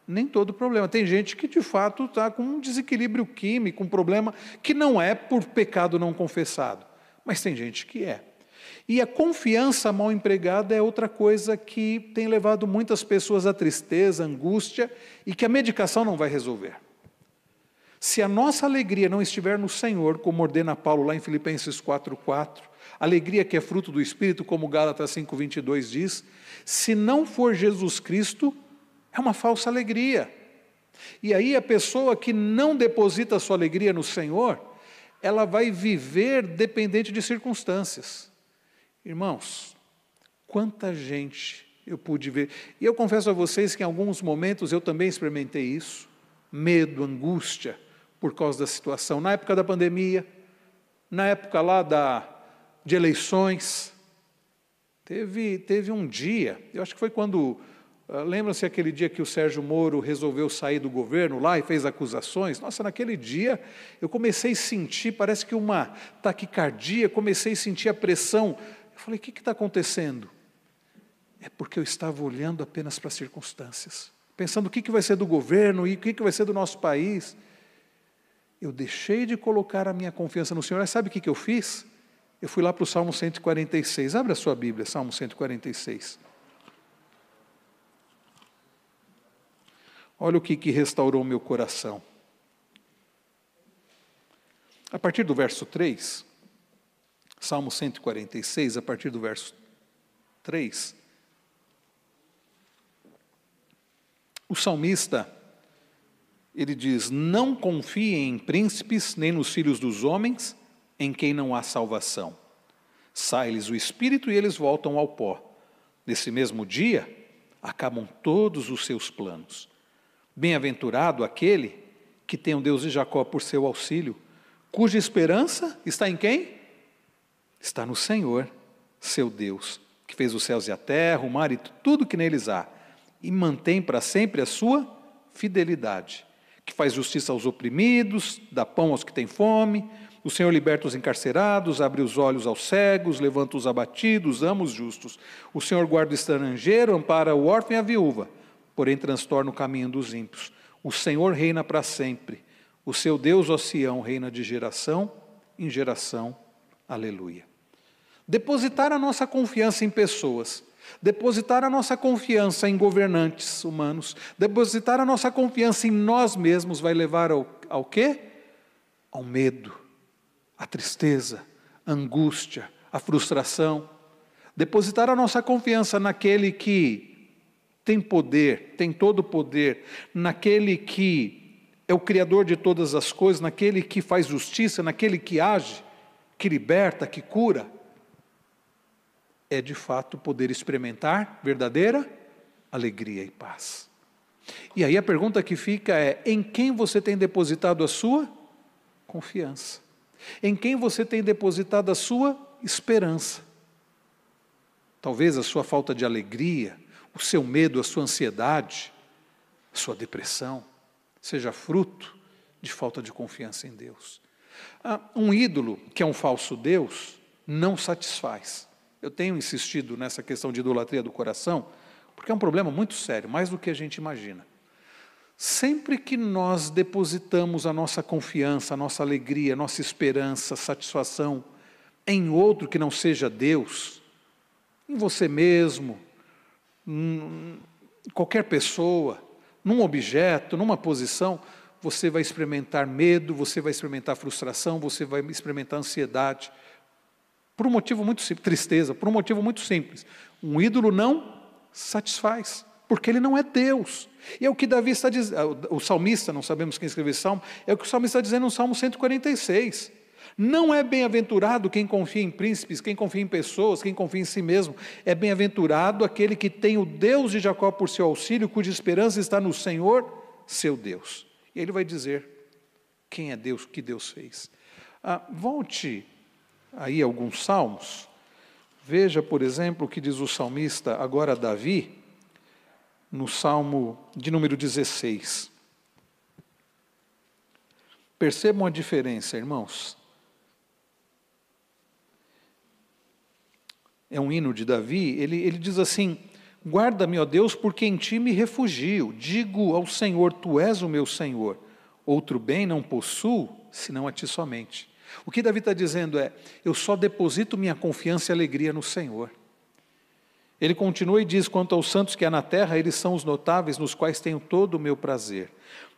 Nem todo problema. Tem gente que, de fato, está com um desequilíbrio químico, um problema que não é por pecado não confessado, mas tem gente que é. E a confiança mal empregada é outra coisa que tem levado muitas pessoas à tristeza, à angústia, e que a medicação não vai resolver. Se a nossa alegria não estiver no Senhor, como ordena Paulo lá em Filipenses 4:4, alegria que é fruto do Espírito, como Gálatas 5:22 diz, se não for Jesus Cristo, é uma falsa alegria. E aí a pessoa que não deposita a sua alegria no Senhor, ela vai viver dependente de circunstâncias. Irmãos, quanta gente eu pude ver. E eu confesso a vocês que em alguns momentos eu também experimentei isso. Medo, angústia, por causa da situação. Na época da pandemia, na época lá de eleições, teve um dia, eu acho que foi quando... Lembra-se aquele dia que o Sérgio Moro resolveu sair do governo lá e fez acusações? Nossa, naquele dia eu comecei a sentir, parece que uma taquicardia, comecei a sentir a pressão. Eu falei, o que está acontecendo? É porque eu estava olhando apenas para as circunstâncias, pensando o que vai ser do governo e o que vai ser do nosso país. Eu deixei de colocar a minha confiança no Senhor. Sabe o que eu fiz? Eu fui lá para o Salmo 146. Abre a sua Bíblia, Salmo 146. Olha o que restaurou meu coração. A partir do verso 3, Salmo 146, a partir do verso 3, o salmista, ele diz, não confiem em príncipes, nem nos filhos dos homens, em quem não há salvação. Sai-lhes o espírito e eles voltam ao pó. Nesse mesmo dia, acabam todos os seus planos. Bem-aventurado aquele que tem o Deus de Jacó por seu auxílio, cuja esperança está em quem? Está no Senhor, seu Deus, que fez os céus e a terra, o mar e tudo que neles há, e mantém para sempre a sua fidelidade, que faz justiça aos oprimidos, dá pão aos que têm fome. O Senhor liberta os encarcerados, abre os olhos aos cegos, levanta os abatidos, ama os justos. O Senhor guarda o estrangeiro, ampara o órfão e a viúva, porém transtorna o caminho dos ímpios. O Senhor reina para sempre. O seu Deus, ó Sião, reina de geração em geração. Aleluia. Depositar a nossa confiança em pessoas, depositar a nossa confiança em governantes humanos, depositar a nossa confiança em nós mesmos vai levar ao quê? Ao medo, à tristeza, à angústia, à frustração. Depositar a nossa confiança naquele que tem poder, tem todo o poder, naquele que é o Criador de todas as coisas, naquele que faz justiça, naquele que age, que liberta, que cura, é de fato poder experimentar verdadeira alegria e paz. E aí a pergunta que fica é, em quem você tem depositado a sua confiança? Em quem você tem depositado a sua esperança? Talvez a sua falta de alegria, o seu medo, a sua ansiedade, a sua depressão, seja fruto de falta de confiança em Deus. Um ídolo, que é um falso Deus, não satisfaz. Eu tenho insistido nessa questão de idolatria do coração, porque é um problema muito sério, mais do que a gente imagina. Sempre que nós depositamos a nossa confiança, a nossa alegria, a nossa esperança, satisfação em outro que não seja Deus, em você mesmo, qualquer pessoa, num objeto, numa posição, você vai experimentar medo, você vai experimentar frustração, você vai experimentar ansiedade, por um motivo muito simples, tristeza, por um motivo muito simples. Um ídolo não satisfaz, porque ele não é Deus. E é o que Davi está dizendo, o salmista, não sabemos quem escreveu esse salmo, é o que o salmista está dizendo no Salmo 146. Não é bem-aventurado quem confia em príncipes, quem confia em pessoas, quem confia em si mesmo. É bem-aventurado aquele que tem o Deus de Jacó por seu auxílio, cuja esperança está no Senhor, seu Deus. E ele vai dizer quem é Deus, o que Deus fez. Volte aí alguns salmos. Veja, por exemplo, o que diz o salmista, agora Davi, no Salmo de número 16. Percebam a diferença, irmãos. É um hino de Davi, ele diz assim, Guarda-me, ó Deus, porque em ti me refugio. Digo ao Senhor, tu és o meu Senhor. Outro bem não possuo, senão a ti somente. O que Davi está dizendo é, eu só deposito minha confiança e alegria no Senhor. Ele continua e diz, quanto aos santos que há na terra, eles são os notáveis nos quais tenho todo o meu prazer.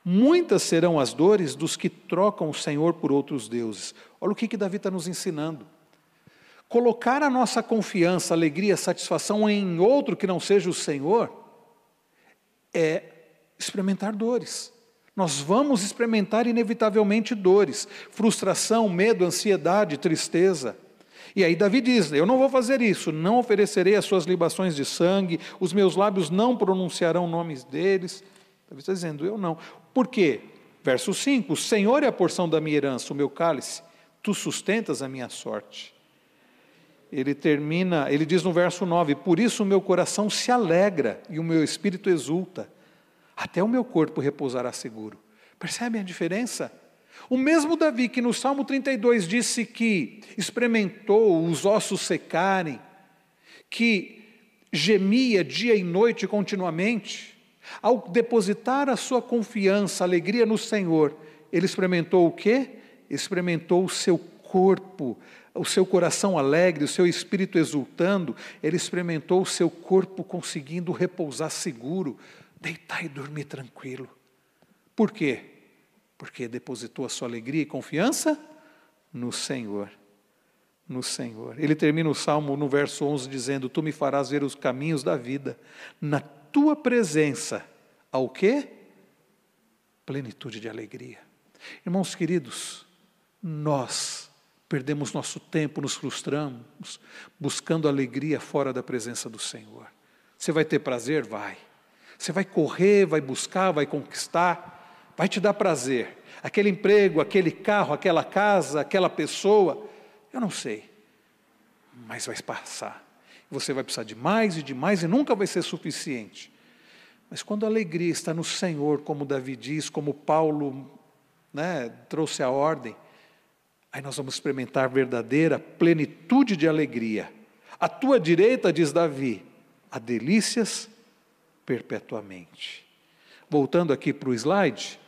Muitas serão as dores dos que trocam o Senhor por outros deuses. Olha o que Davi está nos ensinando. Colocar a nossa confiança, alegria, satisfação em outro que não seja o Senhor, é experimentar dores. Nós vamos experimentar inevitavelmente dores, frustração, medo, ansiedade, tristeza. E aí Davi diz, eu não vou fazer isso, não oferecerei as suas libações de sangue, os meus lábios não pronunciarão nomes deles. Davi está dizendo, eu não. Por quê? Verso 5, o Senhor é a porção da minha herança, o meu cálice, tu sustentas a minha sorte. Ele diz no verso 9, por isso o meu coração se alegra e o meu espírito exulta, até o meu corpo repousará seguro. Percebem a diferença? O mesmo Davi que no Salmo 32 disse que experimentou os ossos secarem, que gemia dia e noite continuamente, ao depositar a sua confiança, alegria no Senhor, ele experimentou o quê? Experimentou o seu corpo, o seu coração alegre, o seu espírito exultando, ele experimentou o seu corpo conseguindo repousar seguro, deitar e dormir tranquilo. Por quê? Porque depositou a sua alegria e confiança no Senhor. No Senhor. Ele termina o Salmo no verso 11 dizendo, tu me farás ver os caminhos da vida, na tua presença, ao quê? Plenitude de alegria. Irmãos queridos, nós perdemos nosso tempo, nos frustramos, buscando alegria fora da presença do Senhor. Você vai ter prazer? Vai. Você vai correr, vai buscar, vai conquistar, vai te dar prazer. Aquele emprego, aquele carro, aquela casa, aquela pessoa, eu não sei, mas vai passar. Você vai precisar de mais e nunca vai ser suficiente. Mas quando a alegria está no Senhor, como Davi diz, como Paulo trouxe a ordem, aí nós vamos experimentar verdadeira plenitude de alegria. À tua direita, diz Davi, há delícias perpetuamente. Voltando aqui para o slide,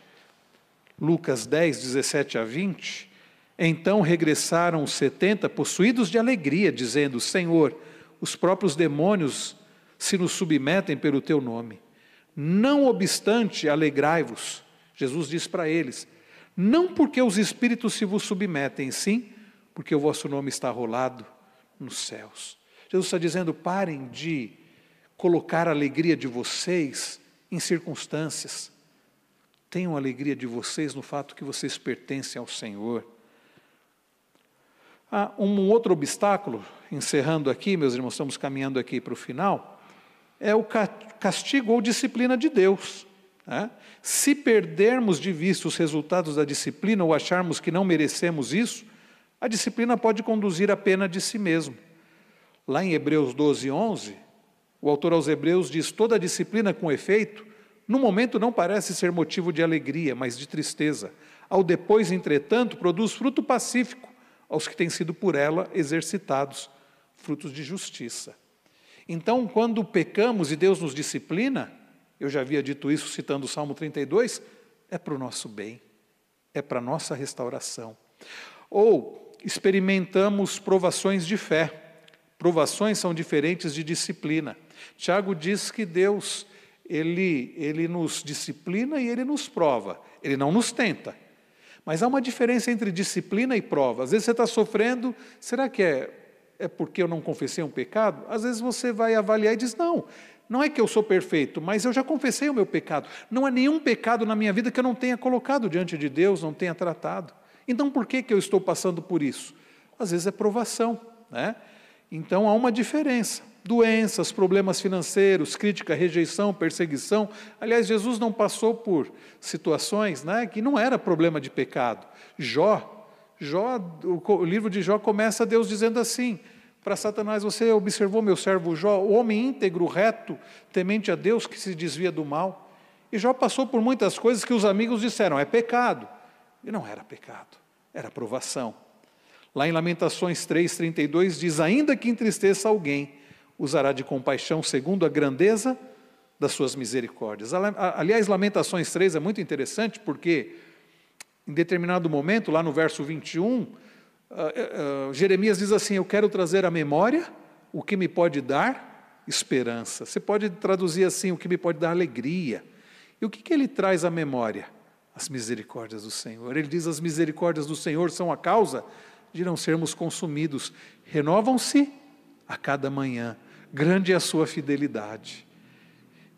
Lucas 10, 17 a 20, então regressaram os 70 possuídos de alegria, dizendo, Senhor, os próprios demônios se nos submetem pelo teu nome. Não obstante, alegrai-vos. Jesus diz para eles, não porque os espíritos se vos submetem, sim, porque o vosso nome está rolado nos céus. Jesus está dizendo, parem de colocar a alegria de vocês em circunstâncias. Tenham a alegria de vocês no fato que vocês pertencem ao Senhor. Um outro obstáculo, encerrando aqui, meus irmãos, estamos caminhando aqui para o final, é o castigo ou disciplina de Deus. Se perdermos de vista os resultados da disciplina ou acharmos que não merecemos isso, a disciplina pode conduzir à pena de si mesmo. Lá em Hebreus 12, 11, o autor aos Hebreus diz, toda disciplina com efeito, no momento não parece ser motivo de alegria, mas de tristeza. Ao depois, entretanto, produz fruto pacífico aos que têm sido por ela exercitados, frutos de justiça. Então, quando pecamos e Deus nos disciplina, eu já havia dito isso citando o Salmo 32, é para o nosso bem, é para a nossa restauração. Ou experimentamos provações de fé. Provações são diferentes de disciplina. Tiago diz que Deus, ele nos disciplina e Ele nos prova. Ele não nos tenta. Mas há uma diferença entre disciplina e prova. Às vezes você está sofrendo, será que é porque eu não confessei um pecado? Às vezes você vai avaliar e diz, não é que eu sou perfeito, mas eu já confessei o meu pecado. Não há nenhum pecado na minha vida que eu não tenha colocado diante de Deus, não tenha tratado. Então por que eu estou passando por isso? Às vezes é provação, Então há uma diferença. Doenças, problemas financeiros, crítica, rejeição, perseguição. Aliás, Jesus não passou por situações que não era problema de pecado. O livro de Jó começa Deus dizendo assim, para Satanás, você observou meu servo Jó, o homem íntegro, reto, temente a Deus, que se desvia do mal. E Jó passou por muitas coisas que os amigos disseram, é pecado. E não era pecado, era provação. Lá em Lamentações 3:32 diz, ainda que entristeça alguém, usará de compaixão segundo a grandeza das suas misericórdias. Aliás, Lamentações 3 é muito interessante, porque em determinado momento, lá no verso 21, Jeremias diz assim: eu quero trazer à memória o que me pode dar esperança. Você pode traduzir assim: o que me pode dar alegria. E o que ele traz à memória? As misericórdias do Senhor. Ele diz: as misericórdias do Senhor são a causa de não sermos consumidos. Renovam-se a cada manhã. Grande é a sua fidelidade.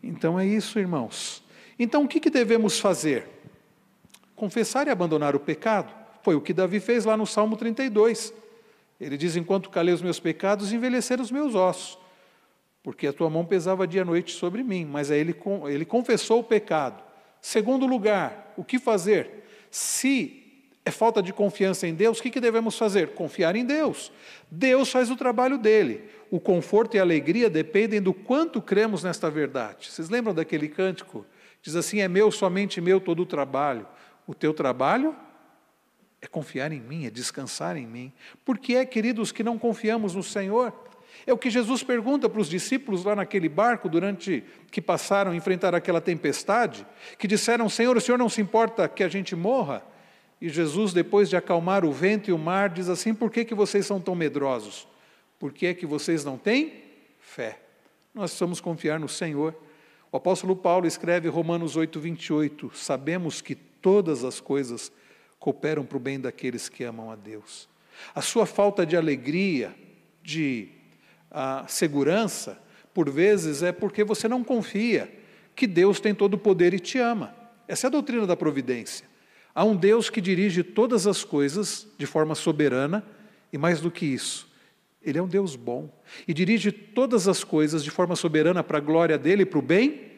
Então é isso, irmãos. Então o que devemos fazer? Confessar e abandonar o pecado. Foi o que Davi fez lá no Salmo 32. Ele diz: enquanto calei os meus pecados, envelheceram os meus ossos, porque a tua mão pesava dia e noite sobre mim. Mas aí ele confessou o pecado. Segundo lugar, o que fazer? Se é falta de confiança em Deus, o que devemos fazer? Confiar em Deus. Deus faz o trabalho dele. O conforto e a alegria dependem do quanto cremos nesta verdade. Vocês lembram daquele cântico? Diz assim: é meu, somente meu, todo o trabalho. O teu trabalho é confiar em mim, é descansar em mim. Por que é, queridos, que não confiamos no Senhor? É o que Jesus pergunta para os discípulos lá naquele barco, durante que passaram a enfrentar aquela tempestade, que disseram: Senhor, o Senhor não se importa que a gente morra? E Jesus, depois de acalmar o vento e o mar, diz assim: por que vocês são tão medrosos? Por que é que vocês não têm fé? Nós precisamos confiar no Senhor. O apóstolo Paulo escreve Romanos 8:28, sabemos que todas as coisas cooperam para o bem daqueles que amam a Deus. A sua falta de alegria, de segurança, por vezes é porque você não confia que Deus tem todo o poder e te ama. Essa é a doutrina da providência. Há um Deus que dirige todas as coisas de forma soberana, e mais do que isso, Ele é um Deus bom, e dirige todas as coisas de forma soberana para a glória dEle e para o bem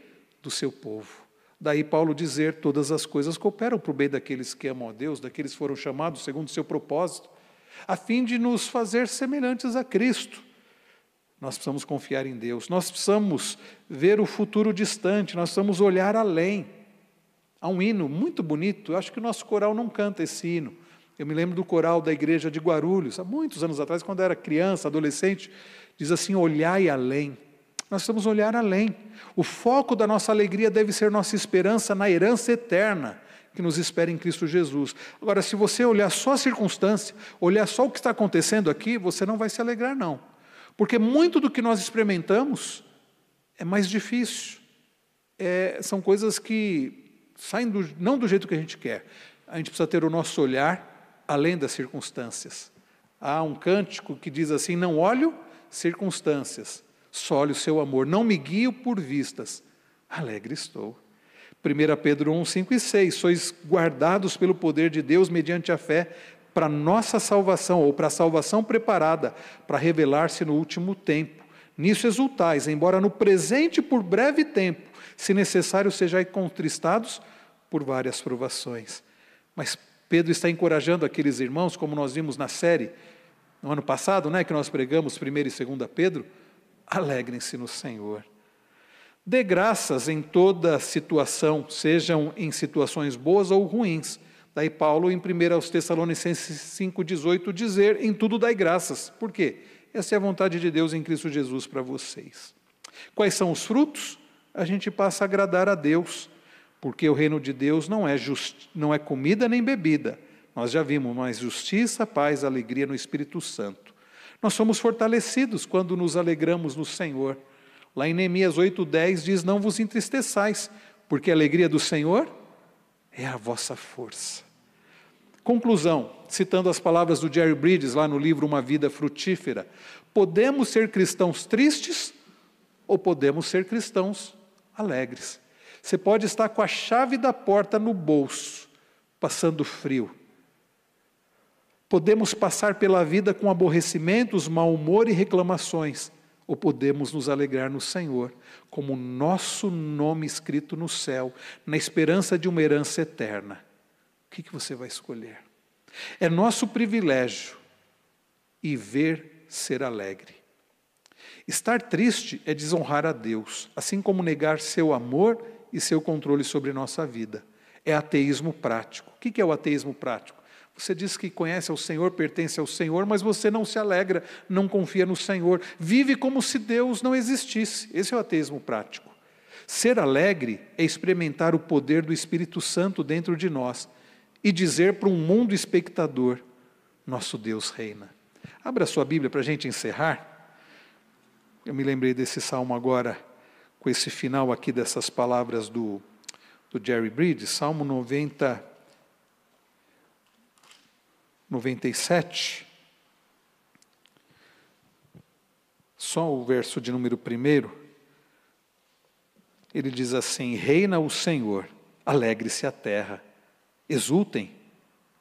do seu povo. Daí Paulo dizer: todas as coisas cooperam para o bem daqueles que amam a Deus, daqueles que foram chamados segundo o seu propósito, a fim de nos fazer semelhantes a Cristo. Nós precisamos confiar em Deus, nós precisamos ver o futuro distante, nós precisamos olhar além. Há um hino muito bonito, eu acho que o nosso coral não canta esse hino. Eu me lembro do coral da igreja de Guarulhos, há muitos anos atrás, quando eu era criança, adolescente, diz assim: olhai além. Nós precisamos olhar além. O foco da nossa alegria deve ser nossa esperança na herança eterna que nos espera em Cristo Jesus. Agora, se você olhar só a circunstância, olhar só o que está acontecendo aqui, você não vai se alegrar, não. Porque muito do que nós experimentamos é mais difícil. São coisas que saem não do jeito que a gente quer. A gente precisa ter o nosso olhar além das circunstâncias. Há um cântico que diz assim: não olho circunstâncias, só olho o seu amor, não me guio por vistas, alegre estou. 1 Pedro 1, 5 e 6, sois guardados pelo poder de Deus mediante a fé para nossa salvação, ou para a salvação preparada para revelar-se no último tempo. Nisso exultais, embora no presente por breve tempo, se necessário sejais contristados por várias provações. Mas Pedro está encorajando aqueles irmãos, como nós vimos na série no ano passado, que nós pregamos 1 e 2 Pedro, alegrem-se no Senhor. Dê graças em toda situação, sejam em situações boas ou ruins. Daí Paulo, em 1 Tessalonicenses 5,18, dizer: em tudo dai graças. Por quê? Essa é a vontade de Deus em Cristo Jesus para vocês. Quais são os frutos? A gente passa a agradar a Deus, porque o reino de Deus não é comida nem bebida. Nós já vimos, mas justiça, paz, alegria no Espírito Santo. Nós somos fortalecidos quando nos alegramos no Senhor. Lá em Neemias 8,10 diz: não vos entristeçais, porque a alegria do Senhor é a vossa força. Conclusão, citando as palavras do Jerry Bridges, lá no livro Uma Vida Frutífera: podemos ser cristãos tristes ou podemos ser cristãos alegres. Você pode estar com a chave da porta no bolso, passando frio. Podemos passar pela vida com aborrecimentos, mau humor e reclamações, ou podemos nos alegrar no Senhor, como nosso nome escrito no céu, na esperança de uma herança eterna. O que você vai escolher? É nosso privilégio e ver ser alegre. Estar triste é desonrar a Deus, assim como negar seu amor e seu controle sobre nossa vida. É ateísmo prático. O que é o ateísmo prático? Você diz que conhece ao Senhor, pertence ao Senhor, mas você não se alegra, não confia no Senhor. Vive como se Deus não existisse. Esse é o ateísmo prático. Ser alegre é experimentar o poder do Espírito Santo dentro de nós e dizer para um mundo espectador: nosso Deus reina. Abra sua Bíblia para a gente encerrar. Eu me lembrei desse salmo agora, com esse final aqui dessas palavras do Jerry Bridges, Salmo 97. Só o verso de número 1. Ele diz assim: reina o Senhor, alegre-se a terra, exultem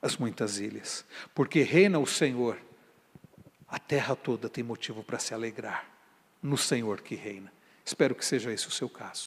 as muitas ilhas, porque reina o Senhor, a terra toda tem motivo para se alegrar no Senhor que reina. Espero que seja esse o seu caso.